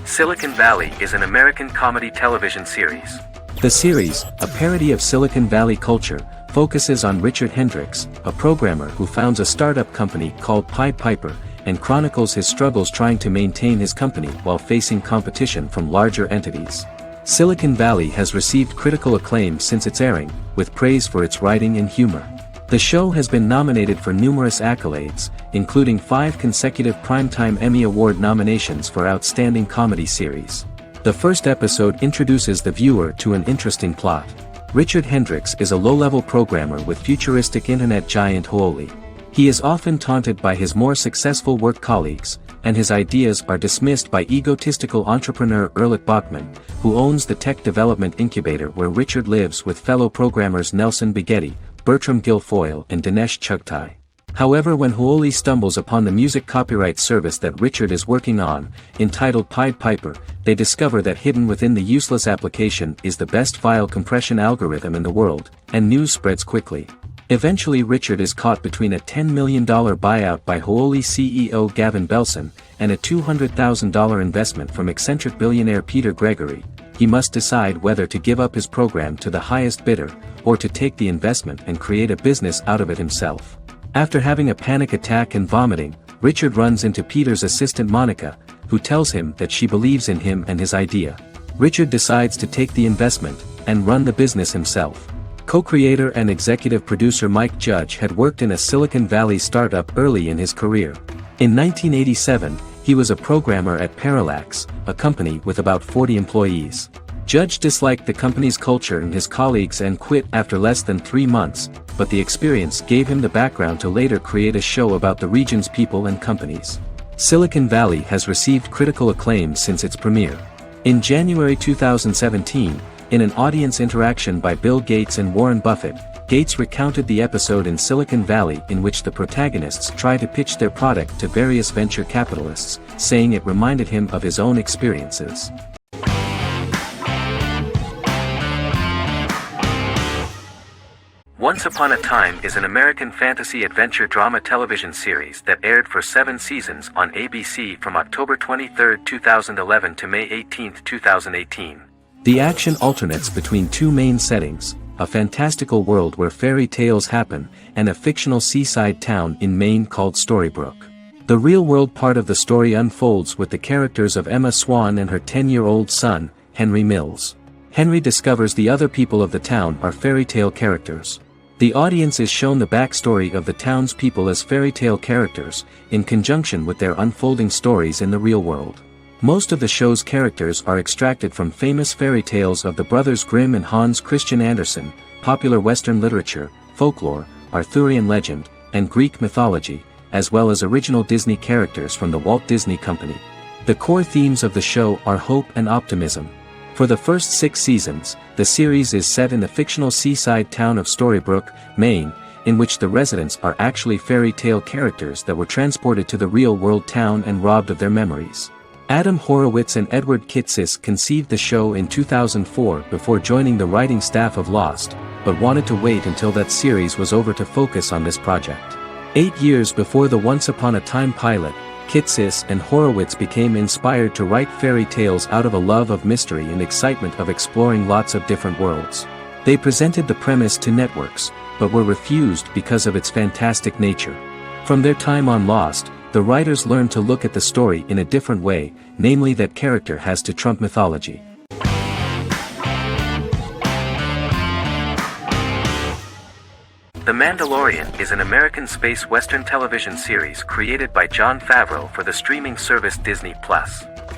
Silicon Valley is an American comedy television series. The series, a parody of Silicon Valley culture, focuses on Richard Hendricks, a programmer who founds a startup company called Pied Piper, and chronicles his struggles trying to maintain his company while facing competition from larger entities. Silicon Valley has received critical acclaim since its airing, with praise for its writing and humor. The show has been nominated for numerous accolades, including 5 consecutive Primetime Emmy Award nominations for Outstanding Comedy Series. The first episode introduces the viewer to an interesting plot. Richard Hendricks is a low-level programmer with futuristic internet giant Huoli. He is often taunted by his more successful work colleagues, and his ideas are dismissed by egotistical entrepreneur Erlich Bachman, who owns the tech development incubator where Richard lives with fellow programmers Nelson Bighetti, Bertram Guilfoyle and Dinesh Chugtai. However, when Huoli stumbles upon the music copyright service that Richard is working on, entitled Pied Piper, they discover that hidden within the useless application is the best file compression algorithm in the world, and news spreads quickly. Eventually Richard is caught between a $10 million buyout by Huoli CEO Gavin Belson, and a $200,000 investment from eccentric billionaire Peter Gregory. He must decide whether to give up his program to the highest bidder, or to take the investment and create a business out of it himself. After having a panic attack and vomiting, Richard runs into Peter's assistant Monica, who tells him that she believes in him and his idea. Richard decides to take the investment, and run the business himself. Co-creator and executive producer Mike Judge had worked in a Silicon Valley startup early in his career. In 1987, he was a programmer at Parallax, a company with about 40 employees. Judge disliked the company's culture and his colleagues and quit after less than 3 months, but the experience gave him the background to later create a show about the region's people and companies. Silicon Valley has received critical acclaim since its premiere. In January 2017, in an audience interaction by Bill Gates and Warren Buffett, Gates recounted the episode in Silicon Valley in which the protagonists try to pitch their product to various venture capitalists, saying it reminded him of his own experiences. Once Upon a Time is an American fantasy adventure drama television series that aired for 7 seasons on ABC from October 23, 2011 to May 18, 2018. The action alternates between 2 main settings, a fantastical world where fairy tales happen, and a fictional seaside town in Maine called Storybrooke. The real-world part of the story unfolds with the characters of Emma Swan and her 10-year-old son, Henry Mills. Henry discovers the other people of the town are fairy tale characters. The audience is shown the backstory of the town's people as fairy tale characters, in conjunction with their unfolding stories in the real world. Most of the show's characters are extracted from famous fairy tales of the Brothers Grimm and Hans Christian Andersen, popular Western literature, folklore, Arthurian legend, and Greek mythology, as well as original Disney characters from the Walt Disney Company. The core themes of the show are hope and optimism. For the first 6 seasons, the series is set in the fictional seaside town of Storybrooke, Maine, in which the residents are actually fairy tale characters that were transported to the real-world town and robbed of their memories. Adam Horowitz and Edward Kitsis conceived the show in 2004 before joining the writing staff of Lost, but wanted to wait until that series was over to focus on this project. 8 years before the Once Upon a Time pilot, Kitsis and Horowitz became inspired to write fairy tales out of a love of mystery and excitement of exploring lots of different worlds. They presented the premise to networks, but were refused because of its fantastic nature. From their time on Lost, the writers learned to look at the story in a different way, namely that character has to trump mythology. The Mandalorian is an American space western television series created by Jon Favreau for the streaming service Disney+.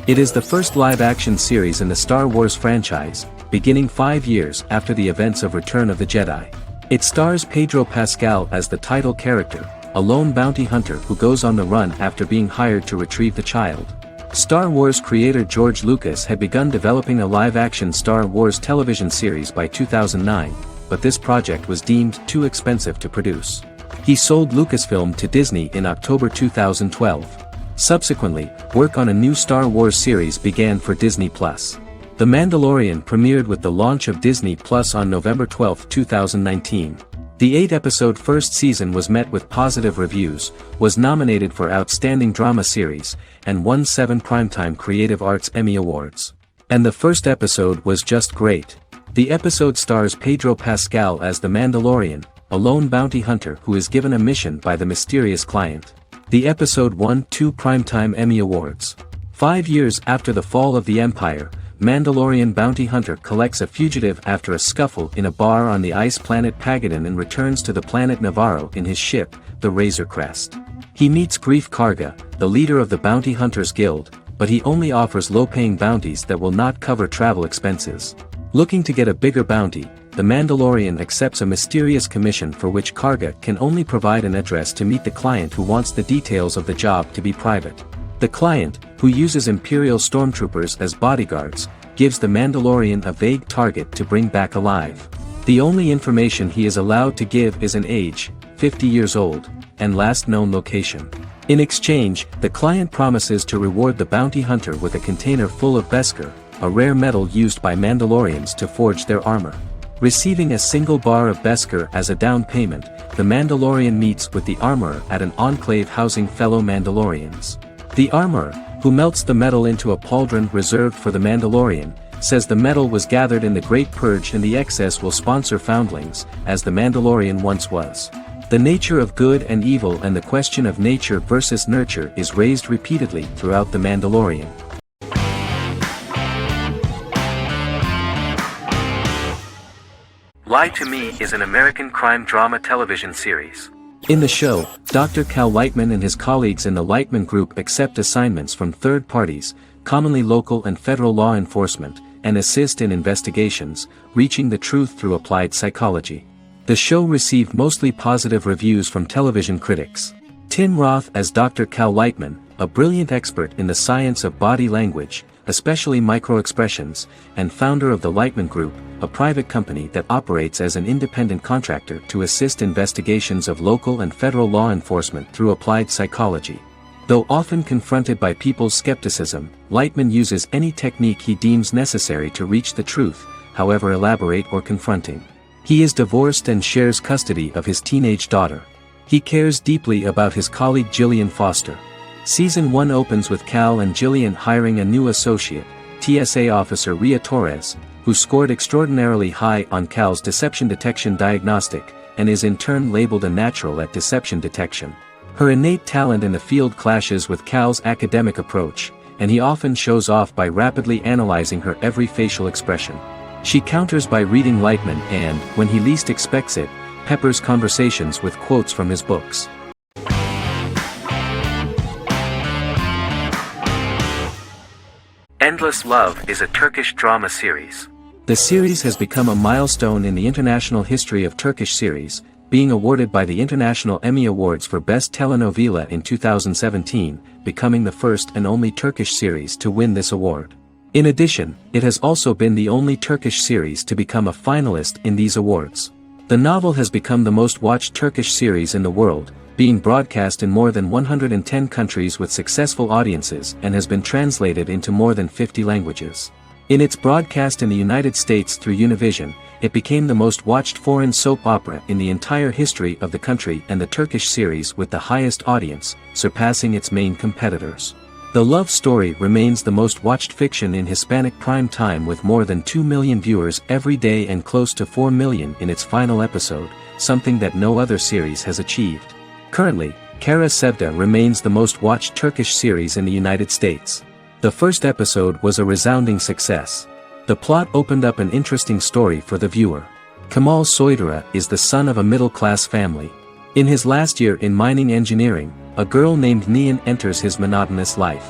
It is the first live-action series in the Star Wars franchise, beginning 5 years after the events of Return of the Jedi. It stars Pedro Pascal as the title character, a lone bounty hunter who goes on the run after being hired to retrieve the child. Star Wars creator George Lucas had begun developing a live-action Star Wars television series by 2009, but this project was deemed too expensive to produce. He sold Lucasfilm to Disney in October 2012. Subsequently, work on a new Star Wars series began for Disney+. The Mandalorian premiered with the launch of Disney+ on November 12, 2019. The 8-episode first season was met with positive reviews, was nominated for Outstanding Drama Series, and won 7 Primetime Creative Arts Emmy Awards. And the first episode was just great. The episode stars Pedro Pascal as the Mandalorian, a lone bounty hunter who is given a mission by the mysterious client. The episode won 2 Primetime Emmy Awards. 5 years after the fall of the Empire, Mandalorian bounty hunter collects a fugitive after a scuffle in a bar on the ice planet Pagadan and returns to the planet Navarro in his ship, the Razor Crest. He meets Grief Karga, the leader of the Bounty Hunters Guild, but he only offers low-paying bounties that will not cover travel expenses. Looking to get a bigger bounty, the Mandalorian accepts a mysterious commission for which Karga can only provide an address to meet the client who wants the details of the job to be private. The client, who uses Imperial stormtroopers as bodyguards, gives the Mandalorian a vague target to bring back alive. The only information he is allowed to give is an age, 50 years old, and last known location. In exchange, the client promises to reward the bounty hunter with a container full of Beskar, a rare metal used by Mandalorians to forge their armor. Receiving a single bar of Beskar as a down payment, the Mandalorian meets with the armorer at an enclave housing fellow Mandalorians. The armorer, who melts the metal into a pauldron reserved for the Mandalorian, says the metal was gathered in the Great Purge and the excess will sponsor foundlings, as the Mandalorian once was. The nature of good and evil and the question of nature versus nurture is raised repeatedly throughout The Mandalorian. Lie to Me is an American crime drama television series. In the show, Dr. Cal Lightman and his colleagues in the Lightman Group accept assignments from third parties, commonly local and federal law enforcement, and assist in investigations, reaching the truth through applied psychology. The show received mostly positive reviews from television critics. Tim Roth as Dr. Cal Lightman, a brilliant expert in the science of body language, especially microexpressions, and founder of the Lightman Group, a private company that operates as an independent contractor to assist investigations of local and federal law enforcement through applied psychology. Though often confronted by people's skepticism, Lightman uses any technique he deems necessary to reach the truth, however elaborate or confronting. He is divorced and shares custody of his teenage daughter. He cares deeply about his colleague Gillian Foster. Season 1 opens with Cal and Gillian hiring a new associate, TSA officer Rhea Torres, who scored extraordinarily high on Cal's deception detection diagnostic, and is in turn labeled a natural at deception detection. Her innate talent in the field clashes with Cal's academic approach, and he often shows off by rapidly analyzing her every facial expression. She counters by reading Lightman and, when he least expects it, peppers conversations with quotes from his books. Endless Love is a Turkish drama series. The series has become a milestone in the international history of Turkish series, being awarded by the International Emmy Awards for Best Telenovela in 2017, becoming the first and only Turkish series to win this award. In addition, it has also been the only Turkish series to become a finalist in these awards. The novel has become the most watched Turkish series in the world, being broadcast in more than 110 countries with successful audiences and has been translated into more than 50 languages. In its broadcast in the United States through Univision, it became the most watched foreign soap opera in the entire history of the country and the Turkish series with the highest audience, surpassing its main competitors. The love story remains the most watched fiction in Hispanic prime time with more than 2 million viewers every day and close to 4 million in its final episode, something that no other series has achieved. Currently, Kara Sevda remains the most watched Turkish series in the United States. The first episode was a resounding success. The plot opened up an interesting story for the viewer. Kemal Soydura is the son of a middle-class family. In his last year in mining engineering, a girl named Nihan enters his monotonous life.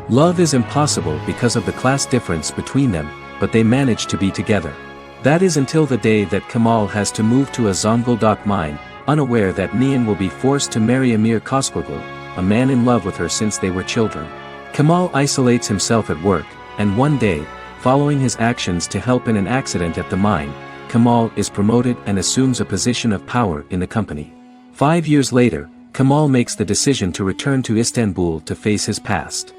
Love is impossible because of the class difference between them, but they manage to be together. That is until the day that Kemal has to move to a Zonguldak mine, unaware that Nihan will be forced to marry Emir Koskoglu, a man in love with her since they were children. Kemal isolates himself at work, and one day, following his actions to help in an accident at the mine, Kemal is promoted and assumes a position of power in the company. 5 years later, Kemal makes the decision to return to Istanbul to face his past.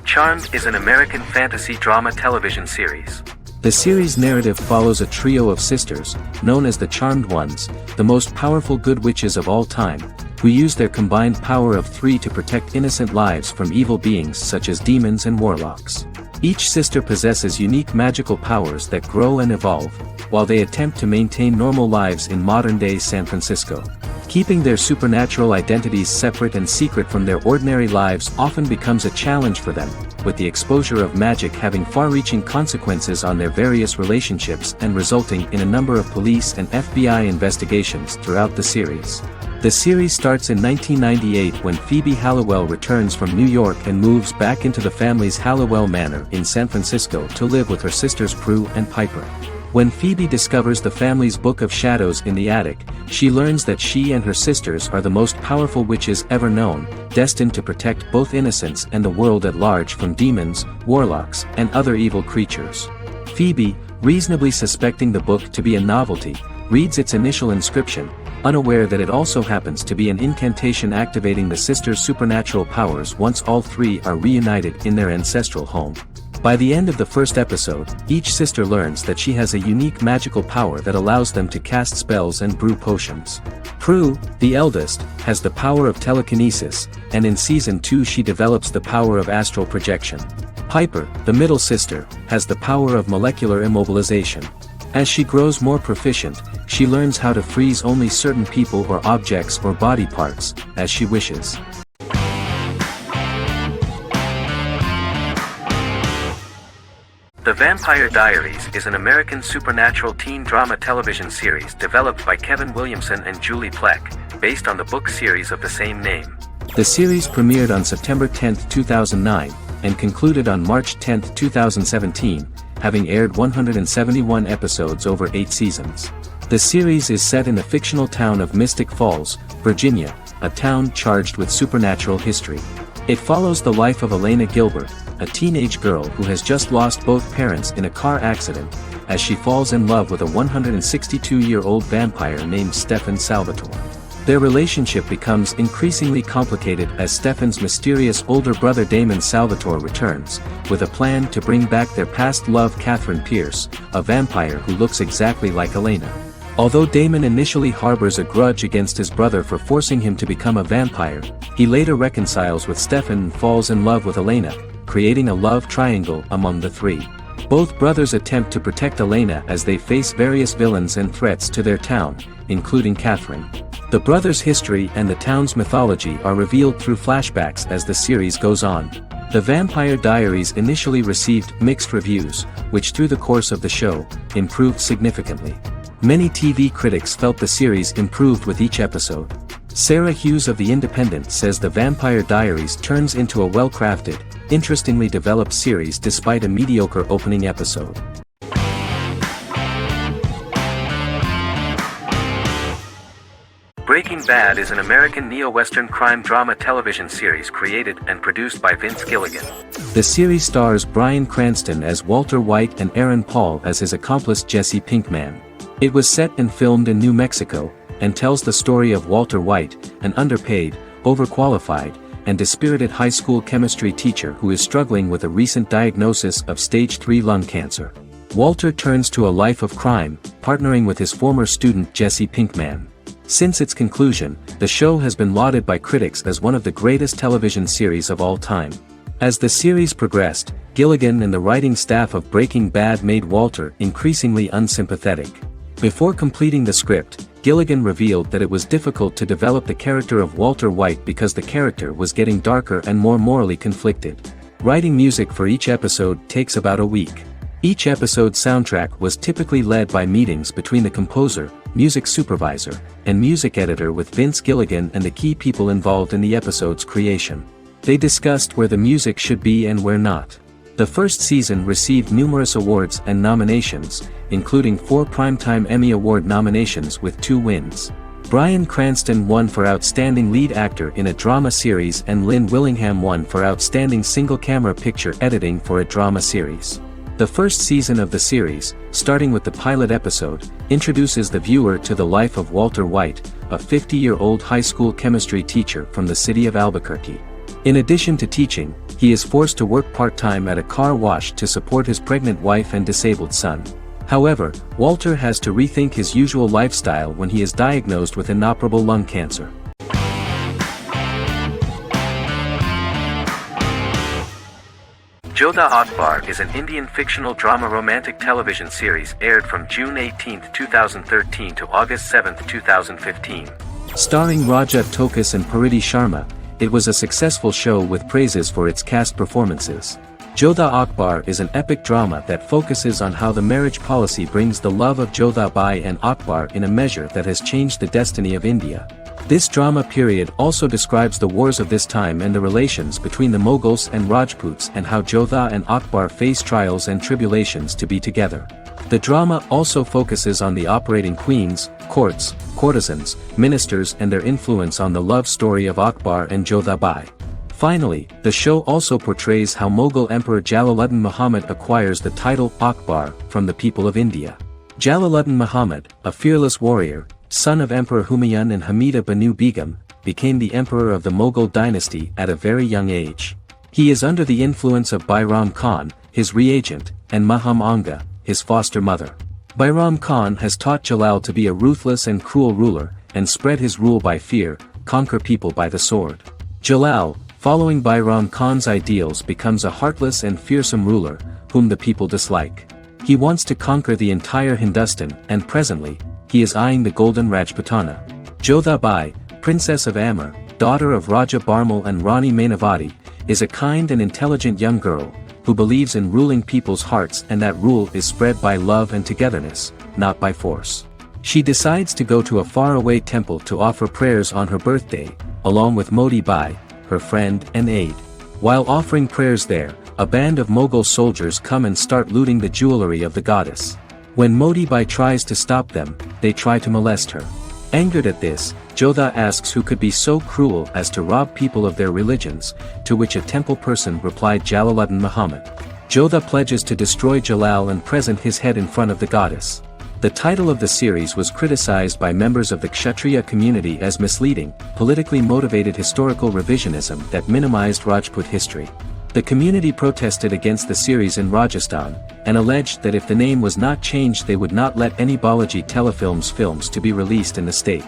Charmed is an American fantasy drama television series. The series' narrative follows a trio of sisters, known as the Charmed Ones, the most powerful good witches of all time, who use their combined power of 3 to protect innocent lives from evil beings such as demons and warlocks. Each sister possesses unique magical powers that grow and evolve, while they attempt to maintain normal lives in modern-day San Francisco. Keeping their supernatural identities separate and secret from their ordinary lives often becomes a challenge for them, with the exposure of magic having far-reaching consequences on their various relationships and resulting in a number of police and FBI investigations throughout the series. The series starts in 1998 when Phoebe Halliwell returns from New York and moves back into the family's Halliwell Manor in San Francisco to live with her sisters Prue and Piper. When Phoebe discovers the family's Book of Shadows in the attic, she learns that she and her sisters are the most powerful witches ever known, destined to protect both innocents and the world at large from demons, warlocks, and other evil creatures. Phoebe, reasonably suspecting the book to be a novelty, reads its initial inscription, unaware that it also happens to be an incantation activating the sisters' supernatural powers once all 3 are reunited in their ancestral home. By the end of the first episode, each sister learns that she has a unique magical power that allows them to cast spells and brew potions. Prue, the eldest, has the power of telekinesis, and in Season 2 she develops the power of astral projection. Piper, the middle sister, has the power of molecular immobilization. As she grows more proficient, she learns how to freeze only certain people or objects or body parts, as she wishes. The Vampire Diaries is an American supernatural teen drama television series developed by Kevin Williamson and Julie Plec, based on the book series of the same name. The series premiered on September 10, 2009, and concluded on March 10, 2017, having aired 171 episodes over 8 seasons. The series is set in the fictional town of Mystic Falls, Virginia, a town charged with supernatural history. It follows the life of Elena Gilbert, a teenage girl who has just lost both parents in a car accident, as she falls in love with a 162-year-old vampire named Stefan Salvatore. Their relationship becomes increasingly complicated as Stefan's mysterious older brother Damon Salvatore returns, with a plan to bring back their past love Catherine Pierce, a vampire who looks exactly like Elena. Although Damon initially harbors a grudge against his brother for forcing him to become a vampire, he later reconciles with Stefan and falls in love with Elena, creating a love triangle among the 3. Both brothers attempt to protect Elena as they face various villains and threats to their town, including Catherine. The brothers' history and the town's mythology are revealed through flashbacks as the series goes on. The Vampire Diaries initially received mixed reviews, which through the course of the show, improved significantly. Many TV critics felt the series improved with each episode. Sarah Hughes of The Independent says The Vampire Diaries turns into a well-crafted, interestingly developed series despite a mediocre opening episode. Breaking Bad is an American neo-Western crime drama television series created and produced by Vince Gilligan. The series stars Bryan Cranston as Walter White and Aaron Paul as his accomplice Jesse Pinkman. It was set and filmed in New Mexico, and tells the story of Walter White, an underpaid, overqualified, and dispirited high school chemistry teacher who is struggling with a recent diagnosis of stage 3 lung cancer. Walter turns to a life of crime, partnering with his former student Jesse Pinkman. Since its conclusion, the show has been lauded by critics as one of the greatest television series of all time. As the series progressed, Gilligan and the writing staff of Breaking Bad made Walter increasingly unsympathetic. Before completing the script, Gilligan revealed that it was difficult to develop the character of Walter White because the character was getting darker and more morally conflicted. Writing music for each episode takes about a week. Each episode's soundtrack was typically led by meetings between the composer, music supervisor, and music editor with Vince Gilligan and the key people involved in the episode's creation. They discussed where the music should be and where not. The first season received numerous awards and nominations, including 4 Primetime Emmy Award nominations with 2 wins. Bryan Cranston won for Outstanding Lead Actor in a Drama Series and Lynn Willingham won for Outstanding Single-Camera Picture Editing for a Drama Series. The first season of the series, starting with the pilot episode, introduces the viewer to the life of Walter White, a 50-year-old high school chemistry teacher from the city of Albuquerque. In addition to teaching, he is forced to work part-time at a car wash to support his pregnant wife and disabled son. However, Walter has to rethink his usual lifestyle when he is diagnosed with inoperable lung cancer. Jodha Akbar is an Indian fictional drama romantic television series aired from June 18, 2013 to August 7, 2015. Starring Raja Tokas and Pariti Sharma, it was a successful show with praises for its cast performances. Jodha Akbar is an epic drama that focuses on how the marriage policy brings the love of Jodha Bai and Akbar in a measure that has changed the destiny of India. This drama period also describes the wars of this time and the relations between the Mughals and Rajputs and how Jodha and Akbar face trials and tribulations to be together. The drama also focuses on the operating queens, courts, courtesans, ministers and their influence on the love story of Akbar and Jodha Bai. Finally, the show also portrays how Mughal Emperor Jalaluddin Muhammad acquires the title Akbar from the people of India. Jalaluddin Muhammad, a fearless warrior, son of Emperor Humayun and Hamida Banu Begum, became the emperor of the Mughal dynasty at a very young age. He is under the influence of Bairam Khan, his reagent, and Maham Anga, his foster mother. Bairam Khan has taught Jalal to be a ruthless and cruel ruler, and spread his rule by fear, conquer people by the sword. Jalal, following Bairam Khan's ideals, becomes a heartless and fearsome ruler, whom the people dislike. He wants to conquer the entire Hindustan, and presently, he is eyeing the Golden Rajputana. Jodha Bai, Princess of Amber, daughter of Raja Barmal and Rani Mainavati, is a kind and intelligent young girl, who believes in ruling people's hearts and that rule is spread by love and togetherness, not by force. She decides to go to a faraway temple to offer prayers on her birthday, along with Modi Bai, her friend and aide. While offering prayers there, a band of Mughal soldiers come and start looting the jewelry of the goddess. When Modi Bai tries to stop them, they try to molest her. Angered at this, Jodha asks who could be so cruel as to rob people of their religions, to which a temple person replied Jalaluddin Muhammad. Jodha pledges to destroy Jalal and present his head in front of the goddess. The title of the series was criticized by members of the Kshatriya community as misleading, politically motivated historical revisionism that minimized Rajput history. The community protested against the series in Rajasthan, and alleged that if the name was not changed they would not let any Balaji Telefilms films to be released in the state.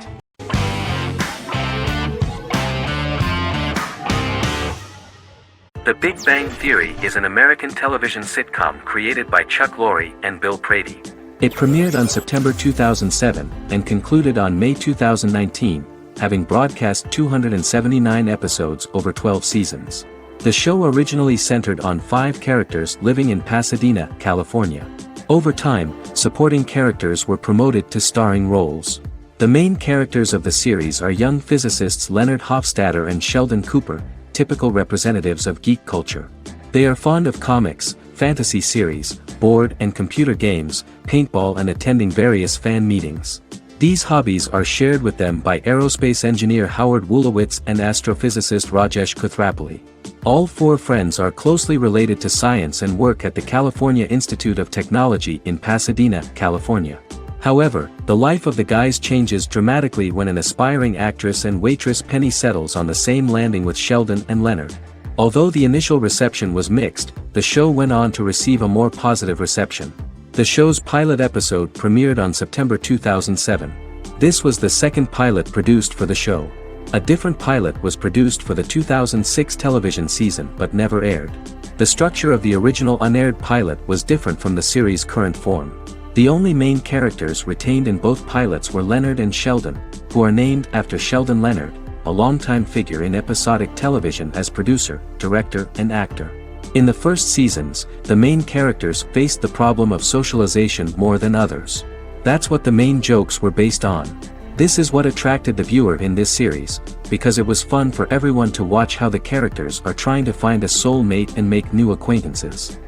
The Big Bang Theory is an American television sitcom created by Chuck Lorre and Bill Prady. It premiered on September 2007, and concluded on May 2019, having broadcast 279 episodes over 12 seasons. The show originally centered on 5 characters living in Pasadena, California. Over time, supporting characters were promoted to starring roles. The main characters of the series are young physicists Leonard Hofstadter and Sheldon Cooper, typical representatives of geek culture. They are fond of comics, fantasy series, board and computer games, paintball and attending various fan meetings. These hobbies are shared with them by aerospace engineer Howard Wolowitz and astrophysicist Rajesh Kuthrapalli. All four friends are closely related to science and work at the California Institute of Technology in Pasadena, California. However, the life of the guys changes dramatically when an aspiring actress and waitress Penny settles on the same landing with Sheldon and Leonard. Although the initial reception was mixed, the show went on to receive a more positive reception. The show's pilot episode premiered on September 2007. This was the second pilot produced for the show. A different pilot was produced for the 2006 television season but never aired. The structure of the original unaired pilot was different from the series' current form. The only main characters retained in both pilots were Leonard and Sheldon, who are named after Sheldon Leonard, a longtime figure in episodic television as producer, director, and actor. In the first seasons, the main characters faced the problem of socialization more than others. That's what the main jokes were based on. This is what attracted the viewer in this series, because it was fun for everyone to watch how the characters are trying to find a soulmate and make new acquaintances.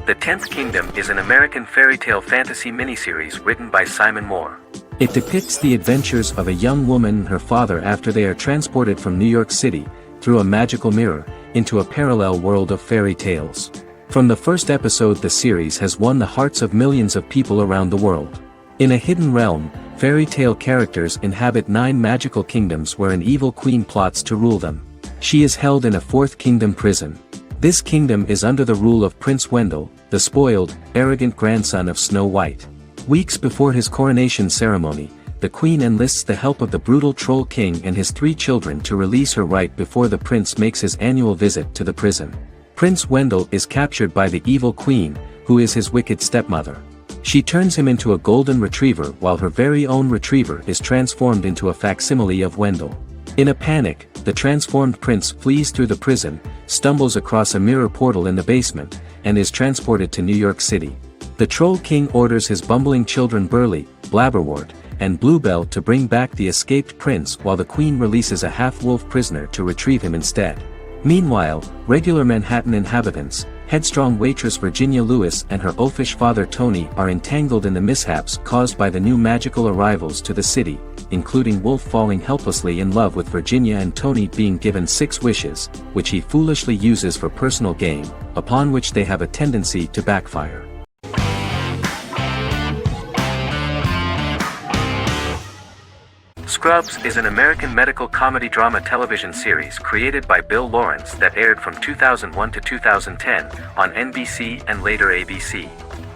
The Tenth Kingdom is an American fairy tale fantasy miniseries written by Simon Moore. It depicts the adventures of a young woman and her father after they are transported from New York City, through a magical mirror, into a parallel world of fairy tales. From the first episode, the series has won the hearts of millions of people around the world. In a hidden realm, fairy tale characters inhabit 9 magical kingdoms where an evil queen plots to rule them. She is held in a 4th kingdom prison. This kingdom is under the rule of Prince Wendell, the spoiled, arrogant grandson of Snow White. Weeks before his coronation ceremony, the queen enlists the help of the brutal Troll King and his 3 children to release her right before the prince makes his annual visit to the prison. Prince Wendell is captured by the evil queen, who is his wicked stepmother. She turns him into a golden retriever while her very own retriever is transformed into a facsimile of Wendell. In a panic, the transformed prince flees through the prison, stumbles across a mirror portal in the basement, and is transported to New York City. The Troll King orders his bumbling children Burley, Blabberwort, and Bluebell to bring back the escaped prince while the queen releases a half-wolf prisoner to retrieve him instead. Meanwhile, regular Manhattan inhabitants, headstrong waitress Virginia Lewis and her oafish father Tony are entangled in the mishaps caused by the new magical arrivals to the city, including Wolf falling helplessly in love with Virginia and Tony being given 6 wishes, which he foolishly uses for personal gain, upon which they have a tendency to backfire. Scrubs is an American medical comedy drama television series created by Bill Lawrence that aired from 2001 to 2010 on NBC and later ABC.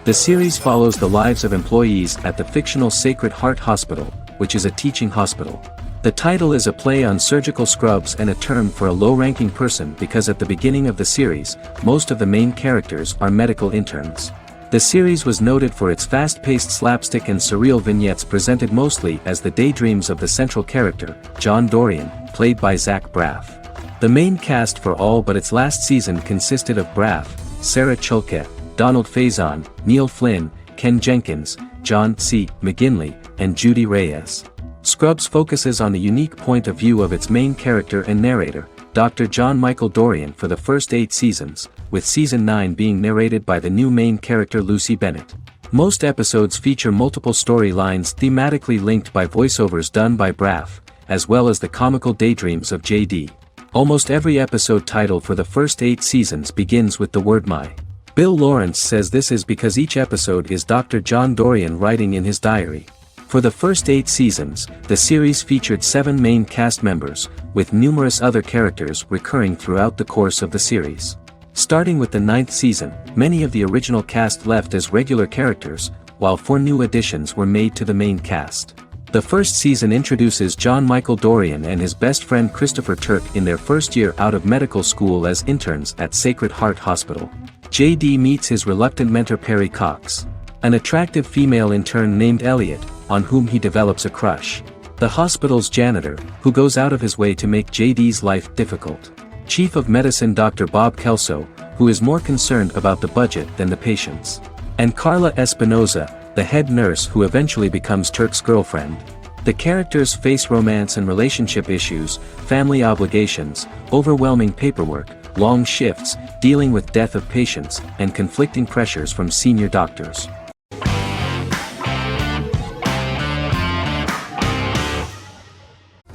The series follows the lives of employees at the fictional Sacred Heart Hospital, which is a teaching hospital. The title is a play on surgical scrubs and a term for a low-ranking person because at the beginning of the series, most of the main characters are medical interns. The series was noted for its fast-paced slapstick and surreal vignettes presented mostly as the daydreams of the central character, John Dorian, played by Zach Braff. The main cast for all but its last season consisted of Braff, Sarah Chalke, Donald Faison, Neil Flynn, Ken Jenkins, John C. McGinley, and Judy Reyes. Scrubs focuses on the unique point of view of its main character and narrator, Dr. John Michael Dorian for the first 8 seasons, with season 9 being narrated by the new main character Lucy Bennett. Most episodes feature multiple storylines thematically linked by voiceovers done by Braff, as well as the comical daydreams of JD. Almost every episode title for the first 8 seasons begins with the word my. Bill Lawrence says this is because each episode is Dr. John Dorian writing in his diary. For the first 8 seasons, the series featured 7 main cast members, with numerous other characters recurring throughout the course of the series. Starting with the 9th season, many of the original cast left as regular characters, while 4 new additions were made to the main cast. The first season introduces John Michael Dorian and his best friend Christopher Turk in their first year out of medical school as interns at Sacred Heart Hospital. JD meets his reluctant mentor Perry Cox, an attractive female intern named Elliot, on whom he develops a crush. The hospital's janitor, who goes out of his way to make JD's life difficult. Chief of Medicine Dr. Bob Kelso, who is more concerned about the budget than the patients. And Carla Espinoza, the head nurse who eventually becomes Turk's girlfriend. The characters face romance and relationship issues, family obligations, overwhelming paperwork, long shifts, dealing with death of patients, and conflicting pressures from senior doctors.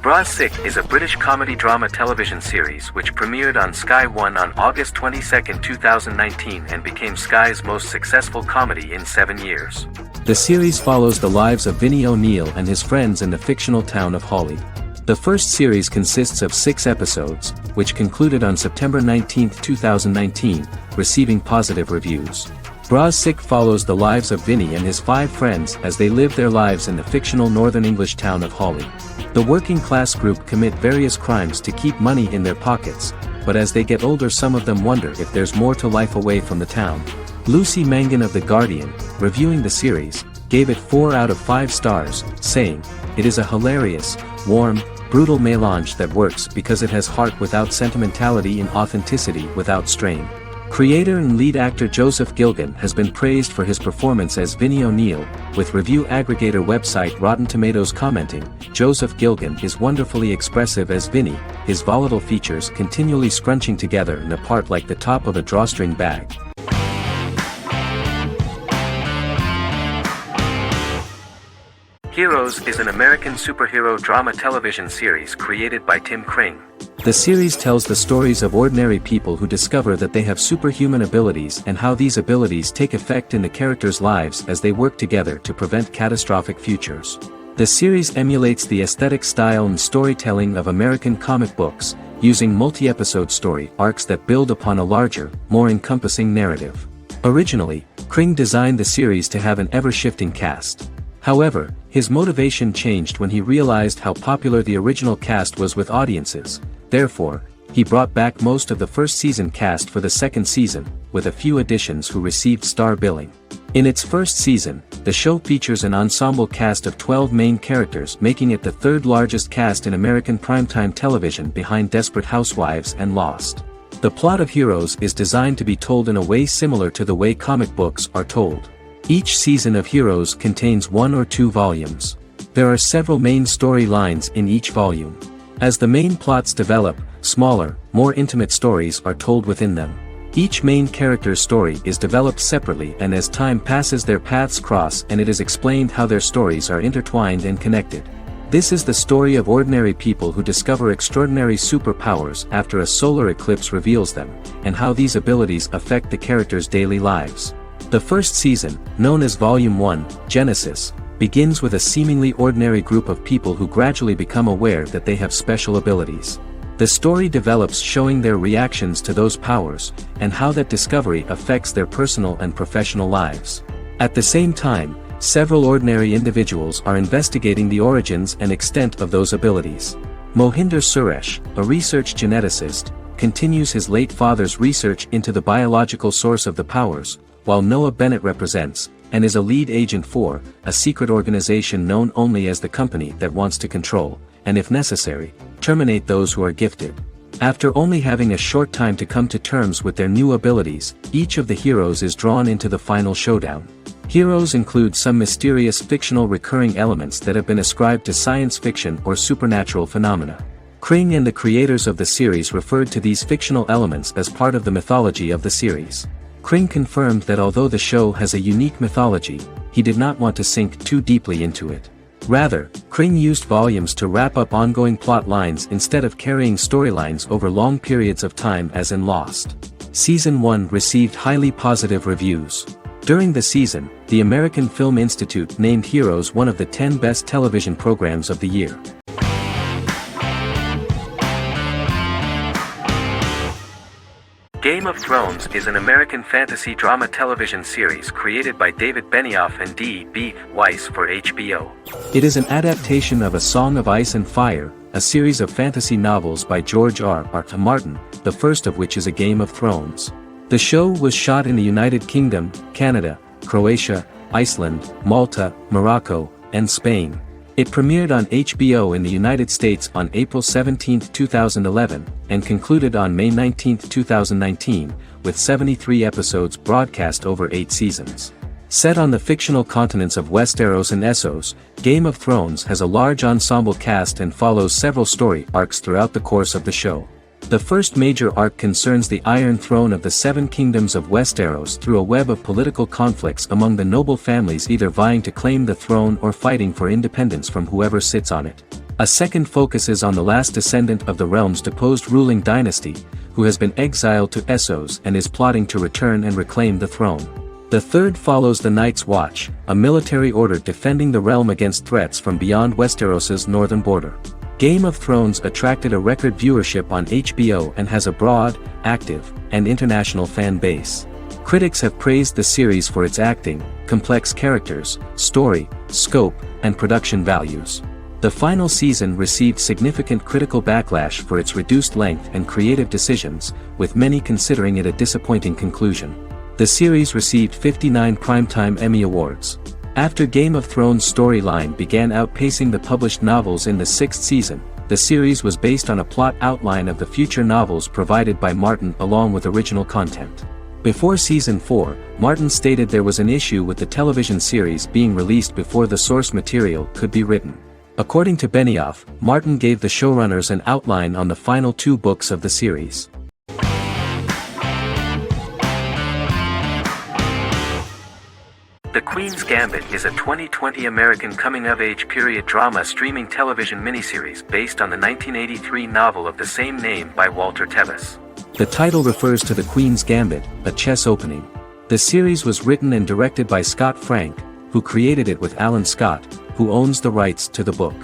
Bra Sick is a British comedy drama television series which premiered on Sky One on August 22, 2019 and became Sky's most successful comedy in 7 years. The series follows the lives of Vinnie O'Neill and his friends in the fictional town of Hawley. The first series consists of 6 episodes, which concluded on September 19, 2019, receiving positive reviews. Bra Sick follows the lives of Vinnie and his 5 friends as they live their lives in the fictional Northern English town of Hawley. The working class group commit various crimes to keep money in their pockets, but as they get older some of them wonder if there's more to life away from the town. Lucy Mangan of The Guardian, reviewing the series, gave it 4 out of 5 stars, saying, "It is a hilarious, warm, brutal melange that works because it has heart without sentimentality and authenticity without strain." Creator and lead actor Joseph Gilgun has been praised for his performance as Vinnie O'Neill, with review aggregator website Rotten Tomatoes commenting, "Joseph Gilgun is wonderfully expressive as Vinnie, his volatile features continually scrunching together and apart like the top of a drawstring bag." Heroes is an American superhero drama television series created by Tim Kring. The series tells the stories of ordinary people who discover that they have superhuman abilities and how these abilities take effect in the characters' lives as they work together to prevent catastrophic futures. The series emulates the aesthetic style and storytelling of American comic books, using multi-episode story arcs that build upon a larger, more encompassing narrative. Originally, Kring designed the series to have an ever-shifting cast. However, his motivation changed when he realized how popular the original cast was with audiences. Therefore, he brought back most of the first season cast for the second season, with a few additions who received star billing. In its first season, the show features an ensemble cast of 12 main characters, making it the 3rd largest cast in American primetime television behind Desperate Housewives and Lost. The plot of Heroes is designed to be told in a way similar to the way comic books are told. Each season of Heroes contains 1 or 2 volumes. There are several main storylines in each volume. As the main plots develop, smaller, more intimate stories are told within them. Each main character's story is developed separately, and as time passes their paths cross and it is explained how their stories are intertwined and connected. This is the story of ordinary people who discover extraordinary superpowers after a solar eclipse reveals them, and how these abilities affect the characters' daily lives. The first season, known as Volume 1, Genesis, begins with a seemingly ordinary group of people who gradually become aware that they have special abilities. The story develops showing their reactions to those powers, and how that discovery affects their personal and professional lives. At the same time, several ordinary individuals are investigating the origins and extent of those abilities. Mohinder Suresh, a research geneticist, continues his late father's research into the biological source of the powers, while Noah Bennett represents, and is a lead agent for, a secret organization known only as the company that wants to control, and if necessary, terminate those who are gifted. After only having a short time to come to terms with their new abilities, each of the heroes is drawn into the final showdown. Heroes include some mysterious fictional recurring elements that have been ascribed to science fiction or supernatural phenomena. Kring and the creators of the series referred to these fictional elements as part of the mythology of the series. Kring confirmed that although the show has a unique mythology, he did not want to sink too deeply into it. Rather, Kring used volumes to wrap up ongoing plot lines instead of carrying storylines over long periods of time as in Lost. Season 1 received highly positive reviews. During the season, the American Film Institute named Heroes one of the 10 best television programs of the year. Game of Thrones is an American fantasy drama television series created by David Benioff and D.B. Weiss for HBO. It is an adaptation of A Song of Ice and Fire, a series of fantasy novels by George R.R. Martin, the first of which is A Game of Thrones. The show was shot in the United Kingdom, Canada, Croatia, Iceland, Malta, Morocco, and Spain. It premiered on HBO in the United States on April 17, 2011, and concluded on May 19, 2019, with 73 episodes broadcast over 8 seasons. Set on the fictional continents of Westeros and Essos, Game of Thrones has a large ensemble cast and follows several story arcs throughout the course of the show. The first major arc concerns the Iron Throne of the Seven Kingdoms of Westeros through a web of political conflicts among the noble families either vying to claim the throne or fighting for independence from whoever sits on it. A second focuses on the last descendant of the realm's deposed ruling dynasty, who has been exiled to Essos and is plotting to return and reclaim the throne. The third follows the Night's Watch, a military order defending the realm against threats from beyond Westeros's northern border. Game of Thrones attracted a record viewership on HBO and has a broad, active, and international fan base. Critics have praised the series for its acting, complex characters, story, scope, and production values. The final season received significant critical backlash for its reduced length and creative decisions, with many considering it a disappointing conclusion. The series received 59 Primetime Emmy Awards. After Game of Thrones' storyline began outpacing the published novels in the sixth season, the series was based on a plot outline of the future novels provided by Martin along with original content. Before Season 4, Martin stated there was an issue with the television series being released before the source material could be written. According to Benioff, Martin gave the showrunners an outline on the final 2 books of the series. The Queen's Gambit is a 2020 American coming-of-age period drama streaming television miniseries based on the 1983 novel of the same name by Walter Tevis. The title refers to The Queen's Gambit, a chess opening. The series was written and directed by Scott Frank, who created it with Alan Scott, who owns the rights to the book.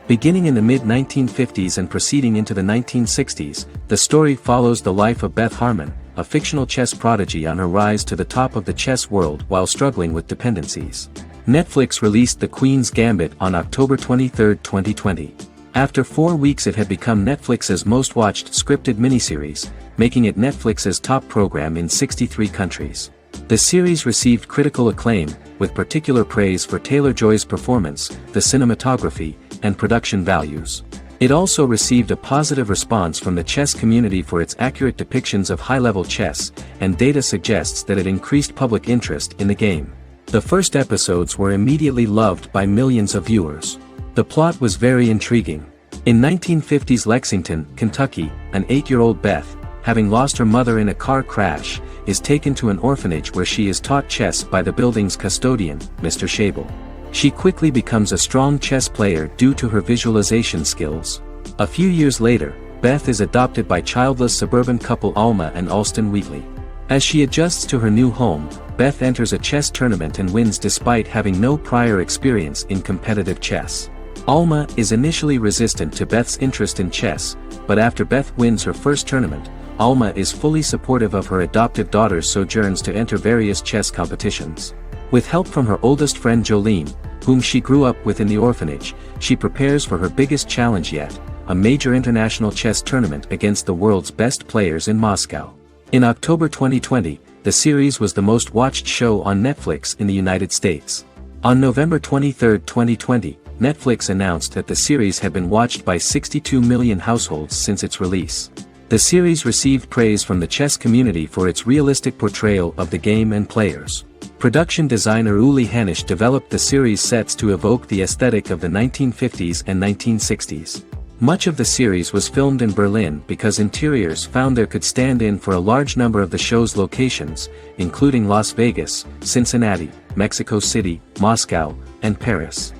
Beginning in the mid-1950s and proceeding into the 1960s, the story follows the life of Beth Harmon, a fictional chess prodigy on her rise to the top of the chess world while struggling with dependencies. Netflix released The Queen's Gambit on October 23, 2020. After 4 weeks it had become Netflix's most-watched scripted miniseries, making it Netflix's top program in 63 countries. The series received critical acclaim, with particular praise for Taylor-Joy's performance, the cinematography, and production values. It also received a positive response from the chess community for its accurate depictions of high-level chess, and data suggests that it increased public interest in the game. The first episodes were immediately loved by millions of viewers. The plot was very intriguing. In 1950s Lexington, Kentucky, an 8-year-old Beth, having lost her mother in a car crash, is taken to an orphanage where she is taught chess by the building's custodian, Mr. Shable. She quickly becomes a strong chess player due to her visualization skills. A few years later, Beth is adopted by childless suburban couple Alma and Alston Wheatley. As she adjusts to her new home, Beth enters a chess tournament and wins despite having no prior experience in competitive chess. Alma is initially resistant to Beth's interest in chess, but after Beth wins her first tournament, Alma is fully supportive of her adoptive daughter's sojourns to enter various chess competitions. With help from her oldest friend Jolene, whom she grew up with in the orphanage, she prepares for her biggest challenge yet, a major international chess tournament against the world's best players in Moscow. In October 2020, the series was the most watched show on Netflix in the United States. On November 23, 2020, Netflix announced that the series had been watched by 62 million households since its release. The series received praise from the chess community for its realistic portrayal of the game and players. Production designer Uli Hanisch developed the series sets to evoke the aesthetic of the 1950s and 1960s. Much of the series was filmed in Berlin because interiors found there could stand in for a large number of the show's locations, including Las Vegas, Cincinnati, Mexico City, Moscow, and Paris.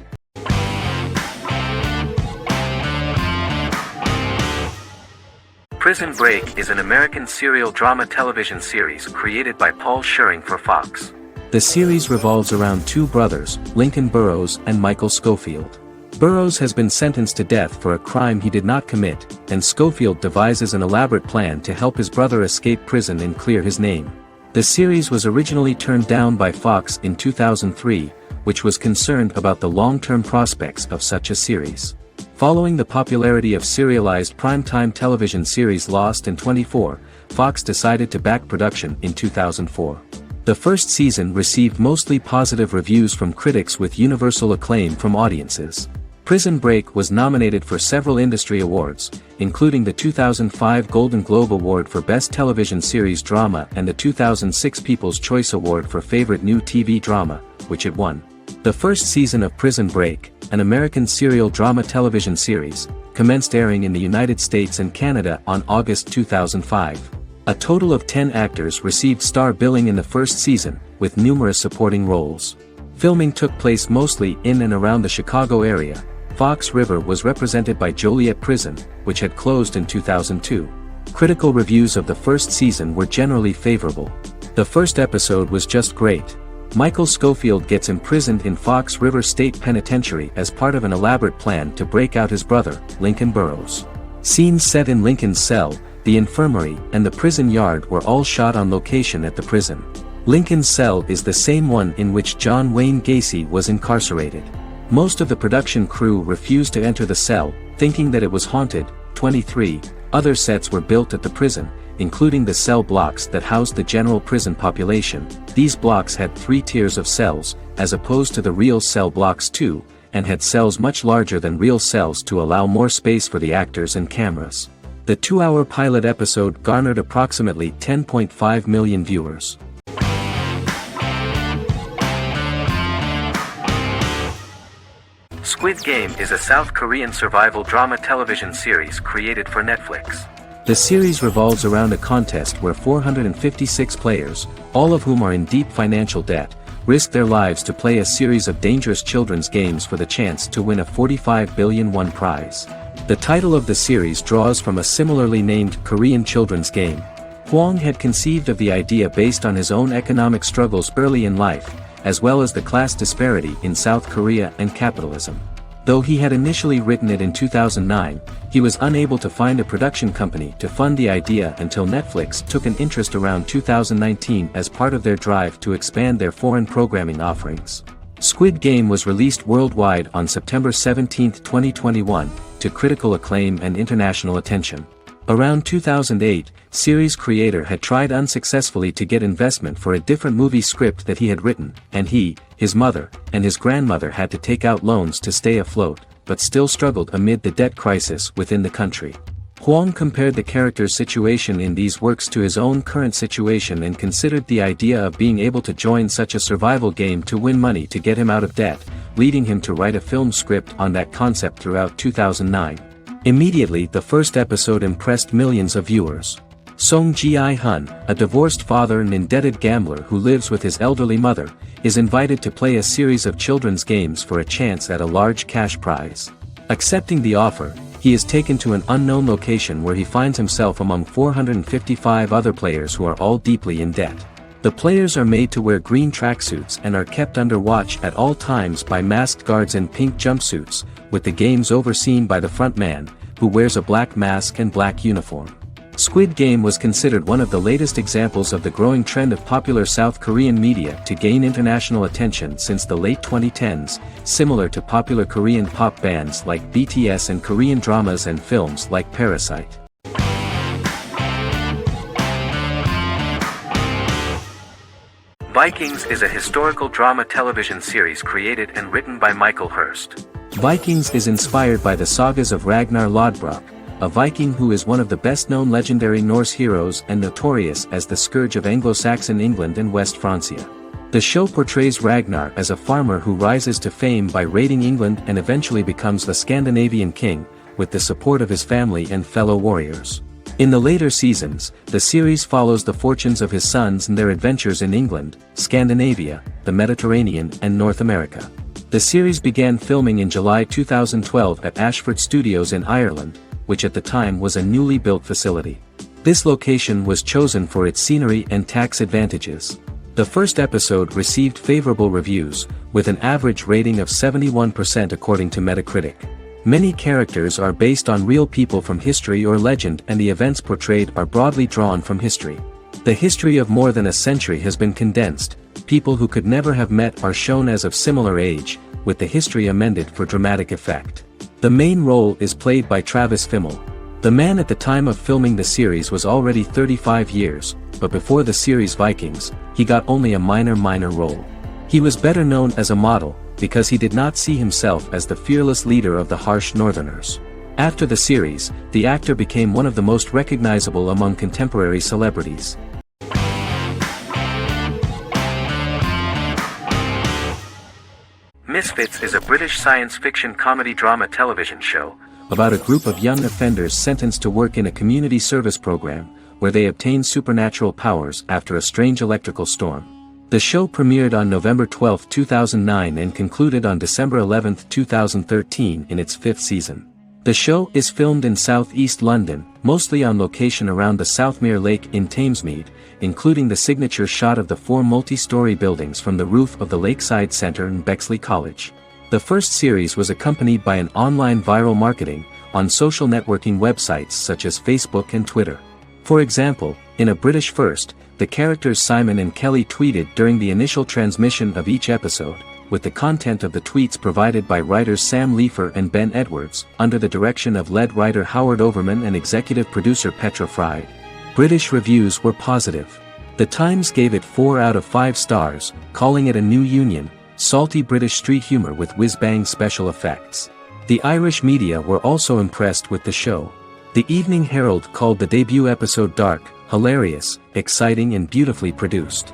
Prison Break is an American serial drama television series created by Paul Schering for Fox. The series revolves around 2 brothers, Lincoln Burrows and Michael Schofield. Burrows has been sentenced to death for a crime he did not commit, and Schofield devises an elaborate plan to help his brother escape prison and clear his name. The series was originally turned down by Fox in 2003, which was concerned about the long-term prospects of such a series. Following the popularity of serialized primetime television series Lost and 24, Fox decided to back production in 2004. The first season received mostly positive reviews from critics with universal acclaim from audiences. Prison Break was nominated for several industry awards, including the 2005 Golden Globe Award for Best Television Series Drama and the 2006 People's Choice Award for Favorite New TV Drama, which it won. The first season of Prison Break, an American serial drama television series, commenced airing in the United States and Canada on August 2005. A total of 10 actors received star billing in the first season, with numerous supporting roles. Filming took place mostly in and around the Chicago area. Fox River was represented by Joliet Prison, which had closed in 2002. Critical reviews of the first season were generally favorable. The first episode was just great. Michael Scofield gets imprisoned in Fox River State Penitentiary as part of an elaborate plan to break out his brother, Lincoln Burrows. Scenes set in Lincoln's cell, the infirmary, and the prison yard were all shot on location at the prison. Lincoln's cell is the same one in which John Wayne Gacy was incarcerated. Most of the production crew refused to enter the cell, thinking that it was haunted. 23 other sets were built at the prison, including the cell blocks that housed the general prison population. These blocks had 3 tiers of cells, as opposed to the real cell blocks 2, and had cells much larger than real cells to allow more space for the actors and cameras. The 2-hour pilot episode garnered approximately 10.5 million viewers. Squid Game is a South Korean survival drama television series created for Netflix. The series revolves around a contest where 456 players, all of whom are in deep financial debt, risk their lives to play a series of dangerous children's games for the chance to win a 45 billion won prize. The title of the series draws from a similarly named Korean children's game. Hwang had conceived of the idea based on his own economic struggles early in life, as well as the class disparity in South Korea and capitalism. Though he had initially written it in 2009, he was unable to find a production company to fund the idea until Netflix took an interest around 2019 as part of their drive to expand their foreign programming offerings. Squid Game was released worldwide on September 17, 2021, to critical acclaim and international attention. Around 2008, series creator had tried unsuccessfully to get investment for a different movie script that he had written, and he, his mother, and his grandmother had to take out loans to stay afloat, but still struggled amid the debt crisis within the country. Hwang compared the character's situation in these works to his own current situation and considered the idea of being able to join such a survival game to win money to get him out of debt, leading him to write a film script on that concept throughout 2009. Immediately the first episode impressed millions of viewers. Song Ji-hun, a divorced father and indebted gambler who lives with his elderly mother, is invited to play a series of children's games for a chance at a large cash prize. Accepting the offer, he is taken to an unknown location where he finds himself among 455 other players who are all deeply in debt. The players are made to wear green tracksuits and are kept under watch at all times by masked guards in pink jumpsuits, with the games overseen by the front man, who wears a black mask and black uniform. Squid Game was considered one of the latest examples of the growing trend of popular South Korean media to gain international attention since the late 2010s, similar to popular Korean pop bands like BTS and Korean dramas and films like Parasite. Vikings is a historical drama television series created and written by Michael Hurst. Vikings is inspired by the sagas of Ragnar Lodbrok, a Viking who is one of the best-known legendary Norse heroes and notorious as the scourge of Anglo-Saxon England and West Francia. The show portrays Ragnar as a farmer who rises to fame by raiding England and eventually becomes the Scandinavian king, with the support of his family and fellow warriors. In the later seasons, the series follows the fortunes of his sons and their adventures in England, Scandinavia, the Mediterranean and North America. The series began filming in July 2012 at Ashford Studios in Ireland, which at the time was a newly built facility. This location was chosen for its scenery and tax advantages. The first episode received favorable reviews, with an average rating of 71% according to Metacritic. Many characters are based on real people from history or legend, and the events portrayed are broadly drawn from history. The history of more than a century has been condensed. People who could never have met are shown as of similar age, with the history amended for dramatic effect. The main role is played by Travis Fimmel. The man at the time of filming the series was already 35 years, but before the series Vikings, he got only a minor role. He was better known as a model, because he did not see himself as the fearless leader of the harsh Northerners. After the series, the actor became one of the most recognizable among contemporary celebrities. Misfits is a British science fiction comedy drama television show, about a group of young offenders sentenced to work in a community service program, where they obtain supernatural powers after a strange electrical storm. The show premiered on November 12, 2009 and concluded on December 11, 2013 in its 5th season. The show is filmed in southeast London, mostly on location around the Southmere Lake in Thamesmead, including the signature shot of the 4 multi-story buildings from the roof of the Lakeside Centre in Bexley College. The first series was accompanied by an online viral marketing on social networking websites such as Facebook and Twitter. For example, in a British first, the characters Simon and Kelly tweeted during the initial transmission of each episode, with the content of the tweets provided by writers Sam Leifer and Ben Edwards, under the direction of lead writer Howard Overman and executive producer Petra Fried. British reviews were positive. The Times gave it 4 out of 5 stars, calling it a new union, salty British street humour with whiz-bang special effects. The Irish media were also impressed with the show. The Evening Herald called the debut episode dark, hilarious, exciting and beautifully produced.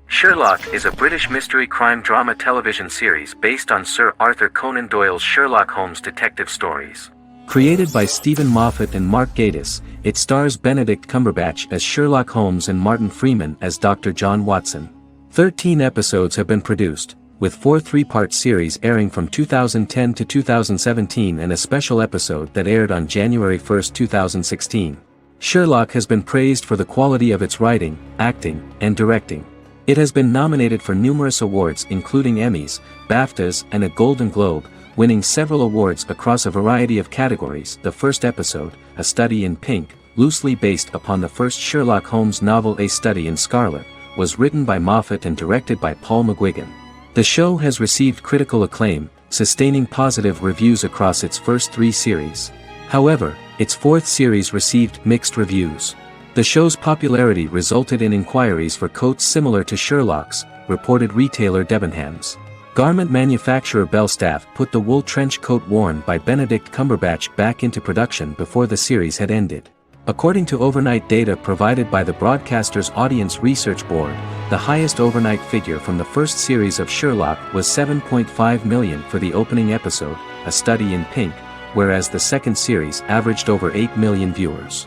Sherlock is a British mystery crime drama television series based on Sir Arthur Conan Doyle's Sherlock Holmes detective stories. Created by Stephen Moffat and Mark Gatiss, it stars Benedict Cumberbatch as Sherlock Holmes and Martin Freeman as Dr. John Watson. 13 episodes have been produced, with 4 3-part series airing from 2010 to 2017 and a special episode that aired on January 1, 2016. Sherlock has been praised for the quality of its writing, acting, and directing. It has been nominated for numerous awards including Emmys, BAFTAs, and a Golden Globe, winning several awards across a variety of categories. The first episode, A Study in Pink, loosely based upon the first Sherlock Holmes novel A Study in Scarlet, was written by Moffat and directed by Paul McGuigan. The show has received critical acclaim, sustaining positive reviews across its first 3 series. However, its 4th series received mixed reviews. The show's popularity resulted in inquiries for coats similar to Sherlock's, reported retailer Debenhams. Garment manufacturer Belstaff put the wool trench coat worn by Benedict Cumberbatch back into production before the series had ended. According to overnight data provided by the broadcaster's Audience Research Board, the highest overnight figure from the first series of Sherlock was 7.5 million for the opening episode, A Study in Pink, whereas the second series averaged over 8 million viewers.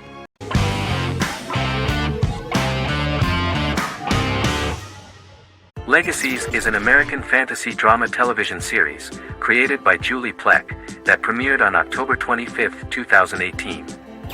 Legacies is an American fantasy drama television series, created by Julie Plec, that premiered on October 25, 2018.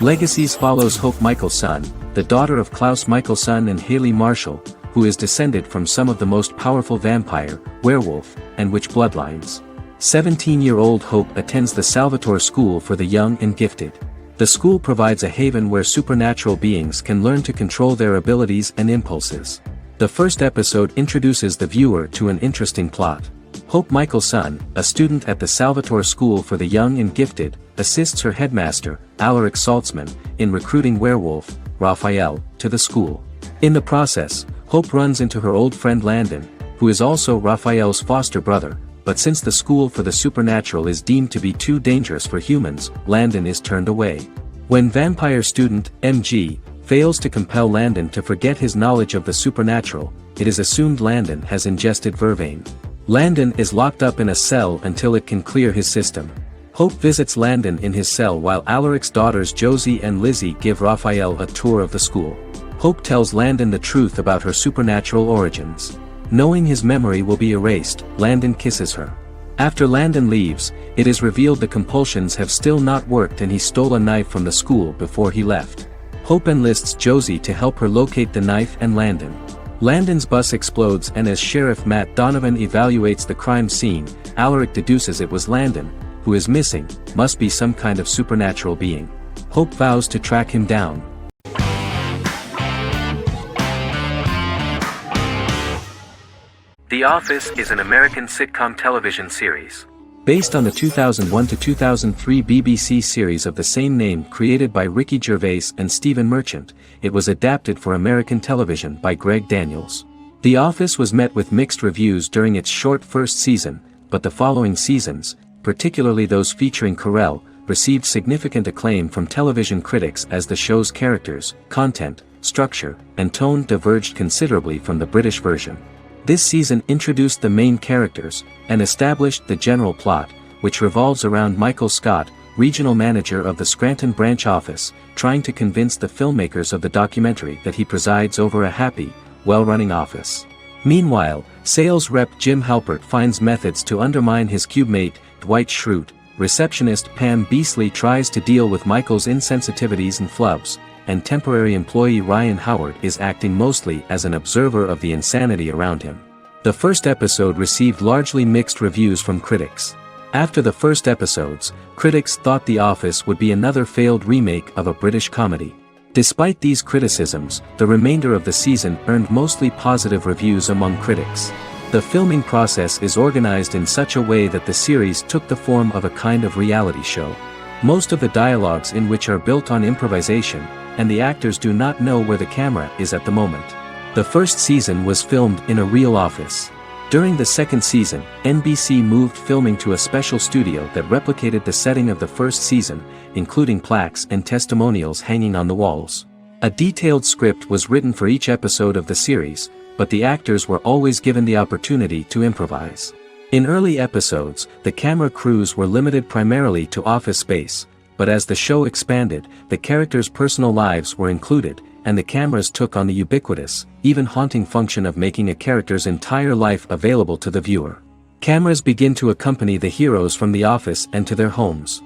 Legacies follows Hope Michelson, the daughter of Klaus Michelson and Haley Marshall, who is descended from some of the most powerful vampire, werewolf, and witch bloodlines. 17-year-old Hope attends the Salvatore School for the Young and Gifted. The school provides a haven where supernatural beings can learn to control their abilities and impulses. The first episode introduces the viewer to an interesting plot. Hope Michelson, a student at the Salvatore School for the Young and Gifted, assists her headmaster, Alaric Saltzman, in recruiting werewolf, Raphael, to the school. In the process, Hope runs into her old friend Landon, who is also Raphael's foster brother, but since the school for the supernatural is deemed to be too dangerous for humans, Landon is turned away. When vampire student, MG, fails to compel Landon to forget his knowledge of the supernatural, it is assumed Landon has ingested vervain. Landon is locked up in a cell until it can clear his system. Hope visits Landon in his cell while Alaric's daughters Josie and Lizzie give Raphael a tour of the school. Hope tells Landon the truth about her supernatural origins. Knowing his memory will be erased, Landon kisses her. After Landon leaves, it is revealed the compulsions have still not worked and he stole a knife from the school before he left. Hope enlists Josie to help her locate the knife and Landon. Landon's bus explodes and as Sheriff Matt Donovan evaluates the crime scene, Alaric deduces it was Landon, who is missing, must be some kind of supernatural being. Hope vows to track him down. The Office is an American sitcom television series. Based on the 2001 to 2003 BBC series of the same name created by Ricky Gervais and Stephen Merchant, it was adapted for American television by Greg Daniels. The Office was met with mixed reviews during its short first season, but the following seasons, particularly those featuring Carell, received significant acclaim from television critics as the show's characters, content, structure, and tone diverged considerably from the British version. This season introduced the main characters, and established the general plot, which revolves around Michael Scott, regional manager of the Scranton branch office, trying to convince the filmmakers of the documentary that he presides over a happy, well-running office. Meanwhile, sales rep Jim Halpert finds methods to undermine his cube-mate, Dwight Schrute. Receptionist Pam Beasley tries to deal with Michael's insensitivities and flubs, and temporary employee Ryan Howard is acting mostly as an observer of the insanity around him. The first episode received largely mixed reviews from critics. After the first episodes, critics thought The Office would be another failed remake of a British comedy. Despite these criticisms, the remainder of the season earned mostly positive reviews among critics. The filming process is organized in such a way that the series took the form of a kind of reality show. Most of the dialogues in which are built on improvisation, and the actors do not know where the camera is at the moment. The first season was filmed in a real office. During the second season, NBC moved filming to a special studio that replicated the setting of the first season, including plaques and testimonials hanging on the walls. A detailed script was written for each episode of the series, but the actors were always given the opportunity to improvise. In early episodes, the camera crews were limited primarily to office space, but as the show expanded, the characters' personal lives were included, and the cameras took on the ubiquitous, even haunting function of making a character's entire life available to the viewer. Cameras begin to accompany the heroes from the office and to their homes.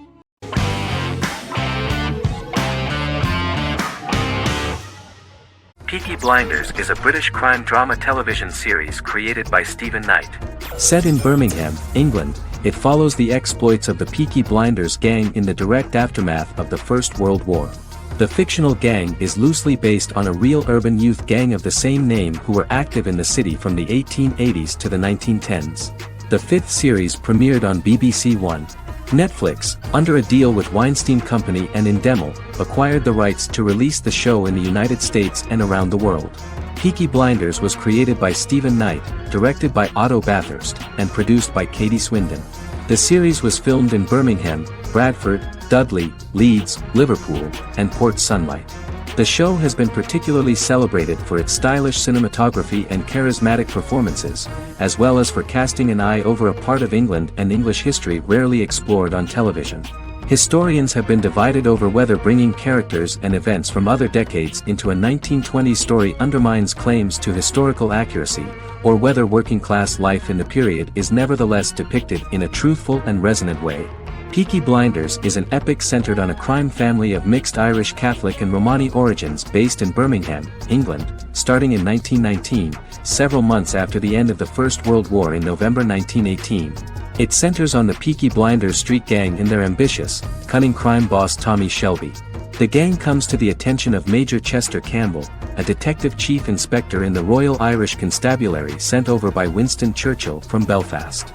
Peaky Blinders is a British crime drama television series created by Stephen Knight. Set in Birmingham, England, it follows the exploits of the Peaky Blinders gang in the direct aftermath of the First World War. The fictional gang is loosely based on a real urban youth gang of the same name who were active in the city from the 1880s to the 1910s. The fifth series premiered on BBC One. Netflix, under a deal with Weinstein Company and Endemol, acquired the rights to release the show in the United States and around the world. Peaky Blinders was created by Stephen Knight, directed by Otto Bathurst, and produced by Katie Swindon. The series was filmed in Birmingham, Bradford, Dudley, Leeds, Liverpool, and Port Sunlight. The show has been particularly celebrated for its stylish cinematography and charismatic performances, as well as for casting an eye over a part of England and English history rarely explored on television. Historians have been divided over whether bringing characters and events from other decades into a 1920s story undermines claims to historical accuracy, or whether working-class life in the period is nevertheless depicted in a truthful and resonant way. Peaky Blinders is an epic centered on a crime family of mixed Irish Catholic and Romani origins based in Birmingham, England, starting in 1919, several months after the end of the First World War in November 1918. It centers on the Peaky Blinders street gang and their ambitious, cunning crime boss Tommy Shelby. The gang comes to the attention of Major Chester Campbell, a detective chief inspector in the Royal Irish Constabulary sent over by Winston Churchill from Belfast.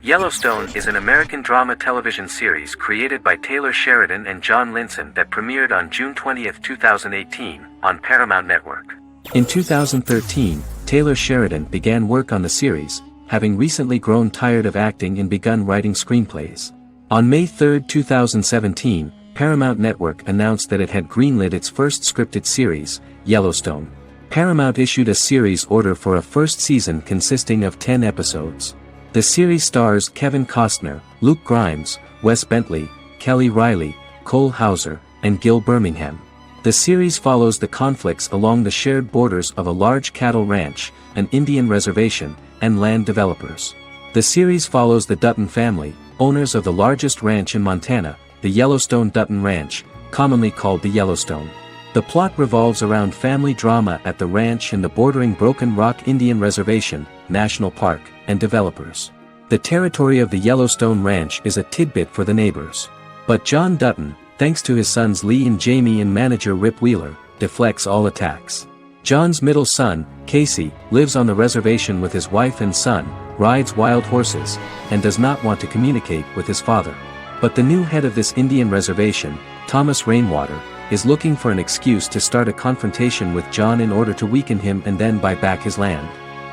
Yellowstone is an American drama television series created by Taylor Sheridan and John Linson that premiered on June 20, 2018, on Paramount Network. In 2013, Taylor Sheridan began work on the series, having recently grown tired of acting and begun writing screenplays. On May 3, 2017, Paramount Network announced that it had greenlit its first scripted series, Yellowstone. Paramount issued a series order for a first season consisting of 10 episodes. The series stars Kevin Costner, Luke Grimes, Wes Bentley, Kelly Riley, Cole Hauser, and Gil Birmingham. The series follows the conflicts along the shared borders of a large cattle ranch, an Indian reservation, and land developers. The series follows the Dutton family, owners of the largest ranch in Montana, the Yellowstone Dutton Ranch, commonly called the Yellowstone. The plot revolves around family drama at the ranch and the bordering Broken Rock Indian Reservation, National Park, and developers. The territory of the Yellowstone Ranch is a tidbit for the neighbors. But John Dutton, thanks to his sons Lee and Jamie and manager Rip Wheeler, deflects all attacks. John's middle son, Casey, lives on the reservation with his wife and son, rides wild horses, and does not want to communicate with his father. But the new head of this Indian reservation, Thomas Rainwater, is looking for an excuse to start a confrontation with John in order to weaken him and then buy back his land.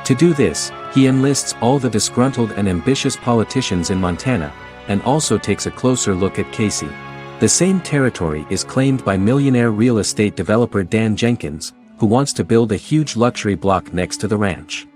To do this, he enlists all the disgruntled and ambitious politicians in Montana, and also takes a closer look at Casey. The same territory is claimed by millionaire real estate developer Dan Jenkins, who wants to build a huge luxury block next to the ranch.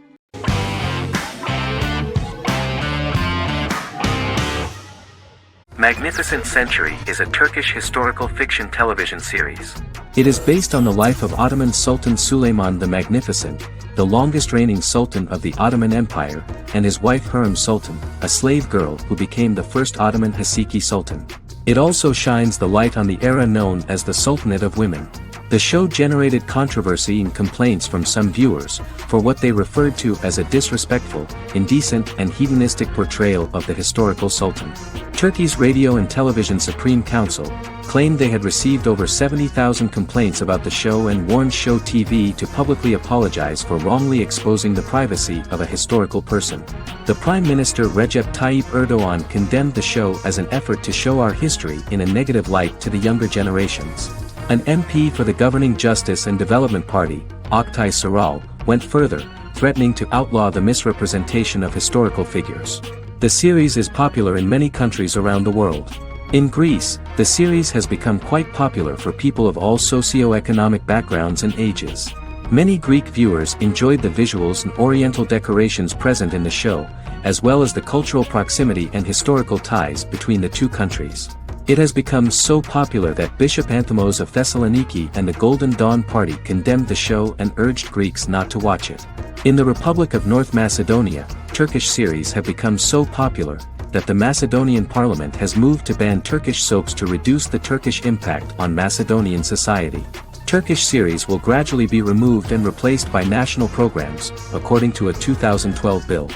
Magnificent Century is a Turkish historical fiction television series. It is based on the life of Ottoman Sultan Süleyman the Magnificent, the longest reigning sultan of the Ottoman Empire, and his wife Hürrem Sultan, a slave girl who became the first Ottoman Haseki Sultan. It also shines the light on the era known as the Sultanate of Women. The show generated controversy and complaints from some viewers, for what they referred to as a disrespectful, indecent and hedonistic portrayal of the historical sultan. Turkey's Radio and Television Supreme Council claimed they had received over 70,000 complaints about the show and warned Show TV to publicly apologize for wrongly exposing the privacy of a historical person. The Prime Minister Recep Tayyip Erdogan condemned the show as an effort to show our history in a negative light to the younger generations. An MP for the governing Justice and Development Party, Oktay Saral, went further, threatening to outlaw the misrepresentation of historical figures. The series is popular in many countries around the world. In Greece, the series has become quite popular for people of all socio-economic backgrounds and ages. Many Greek viewers enjoyed the visuals and oriental decorations present in the show, as well as the cultural proximity and historical ties between the two countries. It has become so popular that Bishop Anthimos of Thessaloniki and the Golden Dawn Party condemned the show and urged Greeks not to watch it. In the Republic of North Macedonia, Turkish series have become so popular that the Macedonian parliament has moved to ban Turkish soaps to reduce the Turkish impact on Macedonian society. Turkish series will gradually be removed and replaced by national programs, according to a 2012 bill.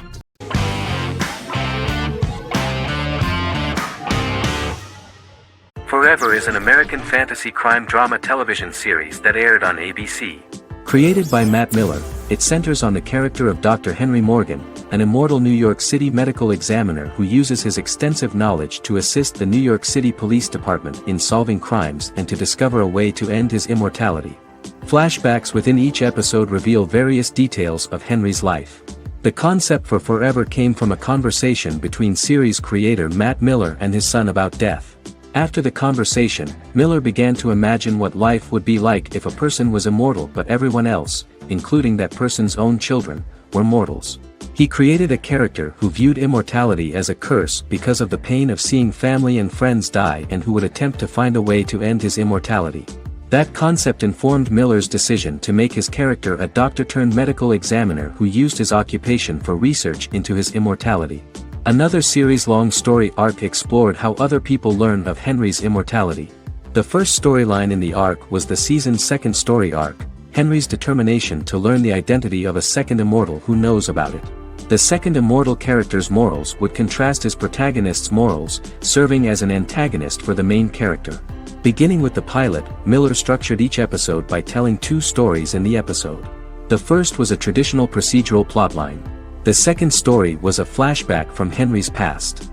Forever is an American fantasy crime drama television series that aired on ABC. Created by Matt Miller, it centers on the character of Dr. Henry Morgan, an immortal New York City medical examiner who uses his extensive knowledge to assist the New York City Police Department in solving crimes and to discover a way to end his immortality. Flashbacks within each episode reveal various details of Henry's life. The concept for Forever came from a conversation between series creator Matt Miller and his son about death. After the conversation, Miller began to imagine what life would be like if a person was immortal but everyone else, including that person's own children, were mortals. He created a character who viewed immortality as a curse because of the pain of seeing family and friends die and who would attempt to find a way to end his immortality. That concept informed Miller's decision to make his character a doctor-turned-medical examiner who used his occupation for research into his immortality. Another series-long story arc explored how other people learn of Henry's immortality. The first storyline in the arc was the season's second story arc, Henry's determination to learn the identity of a second immortal who knows about it. The second immortal character's morals would contrast his protagonist's morals, serving as an antagonist for the main character. Beginning with the pilot, Miller structured each episode by telling two stories in the episode. The first was a traditional procedural plotline. The second story was a flashback from Henry's past.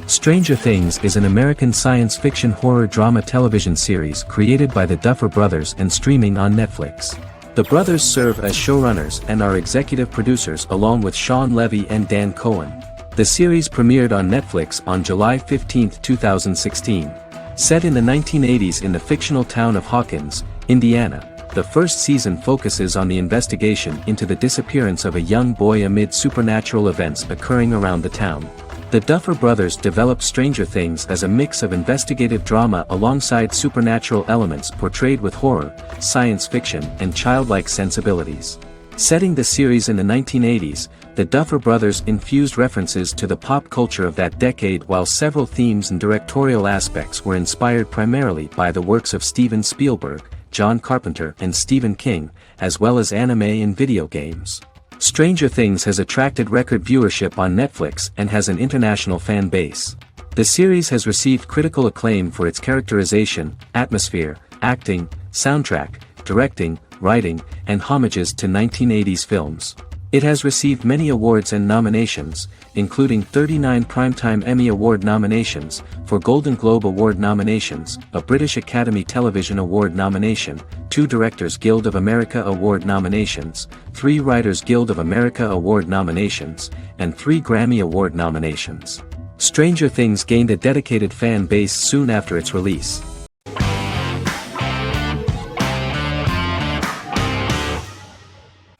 Stranger Things is an American science fiction horror drama television series created by the Duffer Brothers and streaming on Netflix. The brothers serve as showrunners and are executive producers along with Sean Levy and Dan Cohen. The series premiered on Netflix on July 15, 2016. Set in the 1980s in the fictional town of Hawkins, Indiana, the first season focuses on the investigation into the disappearance of a young boy amid supernatural events occurring around the town. The Duffer Brothers developed Stranger Things as a mix of investigative drama alongside supernatural elements portrayed with horror, science fiction, and childlike sensibilities. Setting the series in the 1980s, the Duffer Brothers infused references to the pop culture of that decade while several themes and directorial aspects were inspired primarily by the works of Steven Spielberg, John Carpenter and Stephen King, as well as anime and video games. Stranger Things has attracted record viewership on Netflix and has an international fan base. The series has received critical acclaim for its characterization, atmosphere, acting, soundtrack, directing, writing, and homages to 1980s films. It has received many awards and nominations, including 39 Primetime Emmy Award nominations, 4 Golden Globe Award nominations, a British Academy Television Award nomination, 2 Directors Guild of America Award nominations, 3 Writers Guild of America Award nominations, and 3 Grammy Award nominations. Stranger Things gained a dedicated fan base soon after its release.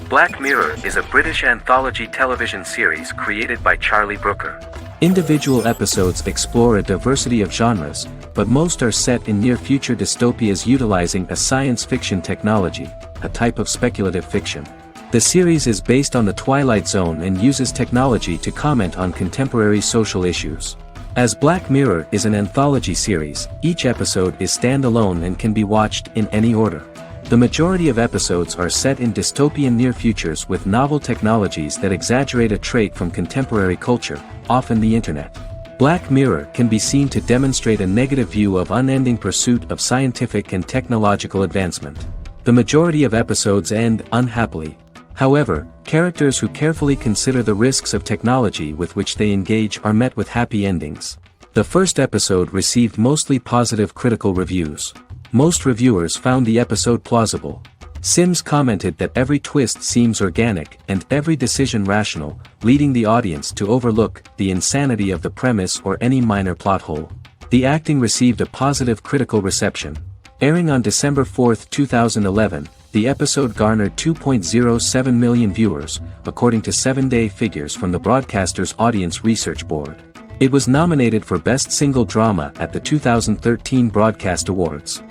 Black Mirror is a British anthology television series created by Charlie Brooker. Individual episodes explore a diversity of genres, but most are set in near-future dystopias utilizing a science fiction technology, a type of speculative fiction. The series is based on the Twilight Zone and uses technology to comment on contemporary social issues. As Black Mirror is an anthology series, each episode is standalone and can be watched in any order. The majority of episodes are set in dystopian near futures with novel technologies that exaggerate a trait from contemporary culture, often the internet. Black Mirror can be seen to demonstrate a negative view of unending pursuit of scientific and technological advancement. The majority of episodes end unhappily. However, characters who carefully consider the risks of technology with which they engage are met with happy endings. The first episode received mostly positive critical reviews. Most reviewers found the episode plausible. Sims commented that every twist seems organic and every decision rational, leading the audience to overlook the insanity of the premise or any minor plot hole. The acting received a positive critical reception. Airing on December 4, 2011, the episode garnered 2.07 million viewers, according to 7-day figures from the broadcaster's Audience Research Board. It was nominated for Best Single Drama at the 2013 Broadcast Awards.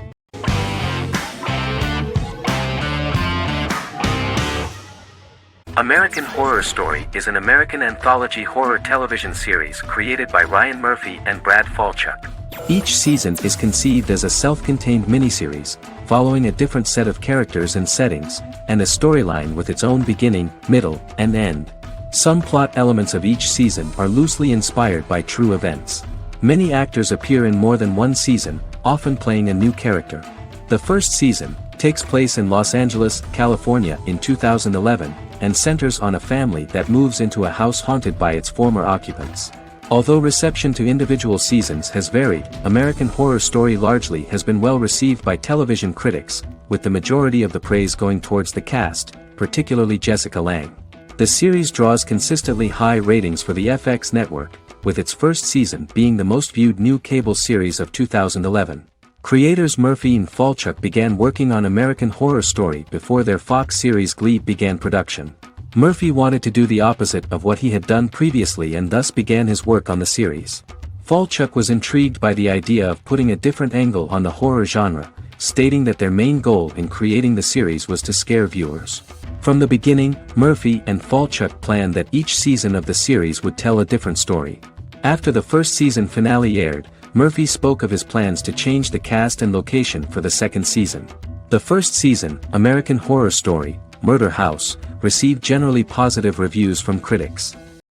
American Horror Story is an American anthology horror television series created by Ryan Murphy and Brad Falchuk. Each season is conceived as a self-contained miniseries, following a different set of characters and settings, and a storyline with its own beginning, middle, and end. Some plot elements of each season are loosely inspired by true events. Many actors appear in more than one season, often playing a new character. The first season takes place in Los Angeles, California in 2011, and centers on a family that moves into a house haunted by its former occupants. Although reception to individual seasons has varied, American Horror Story largely has been well received by television critics, with the majority of the praise going towards the cast, particularly Jessica Lange. The series draws consistently high ratings for the FX network, with its first season being the most viewed new cable series of 2011. Creators Murphy and Falchuk began working on American Horror Story before their Fox series Glee began production. Murphy wanted to do the opposite of what he had done previously and thus began his work on the series. Falchuk was intrigued by the idea of putting a different angle on the horror genre, stating that their main goal in creating the series was to scare viewers. From the beginning, Murphy and Falchuk planned that each season of the series would tell a different story. After the first season finale aired, Murphy spoke of his plans to change the cast and location for the second season. The first season, American Horror Story, Murder House, received generally positive reviews from critics.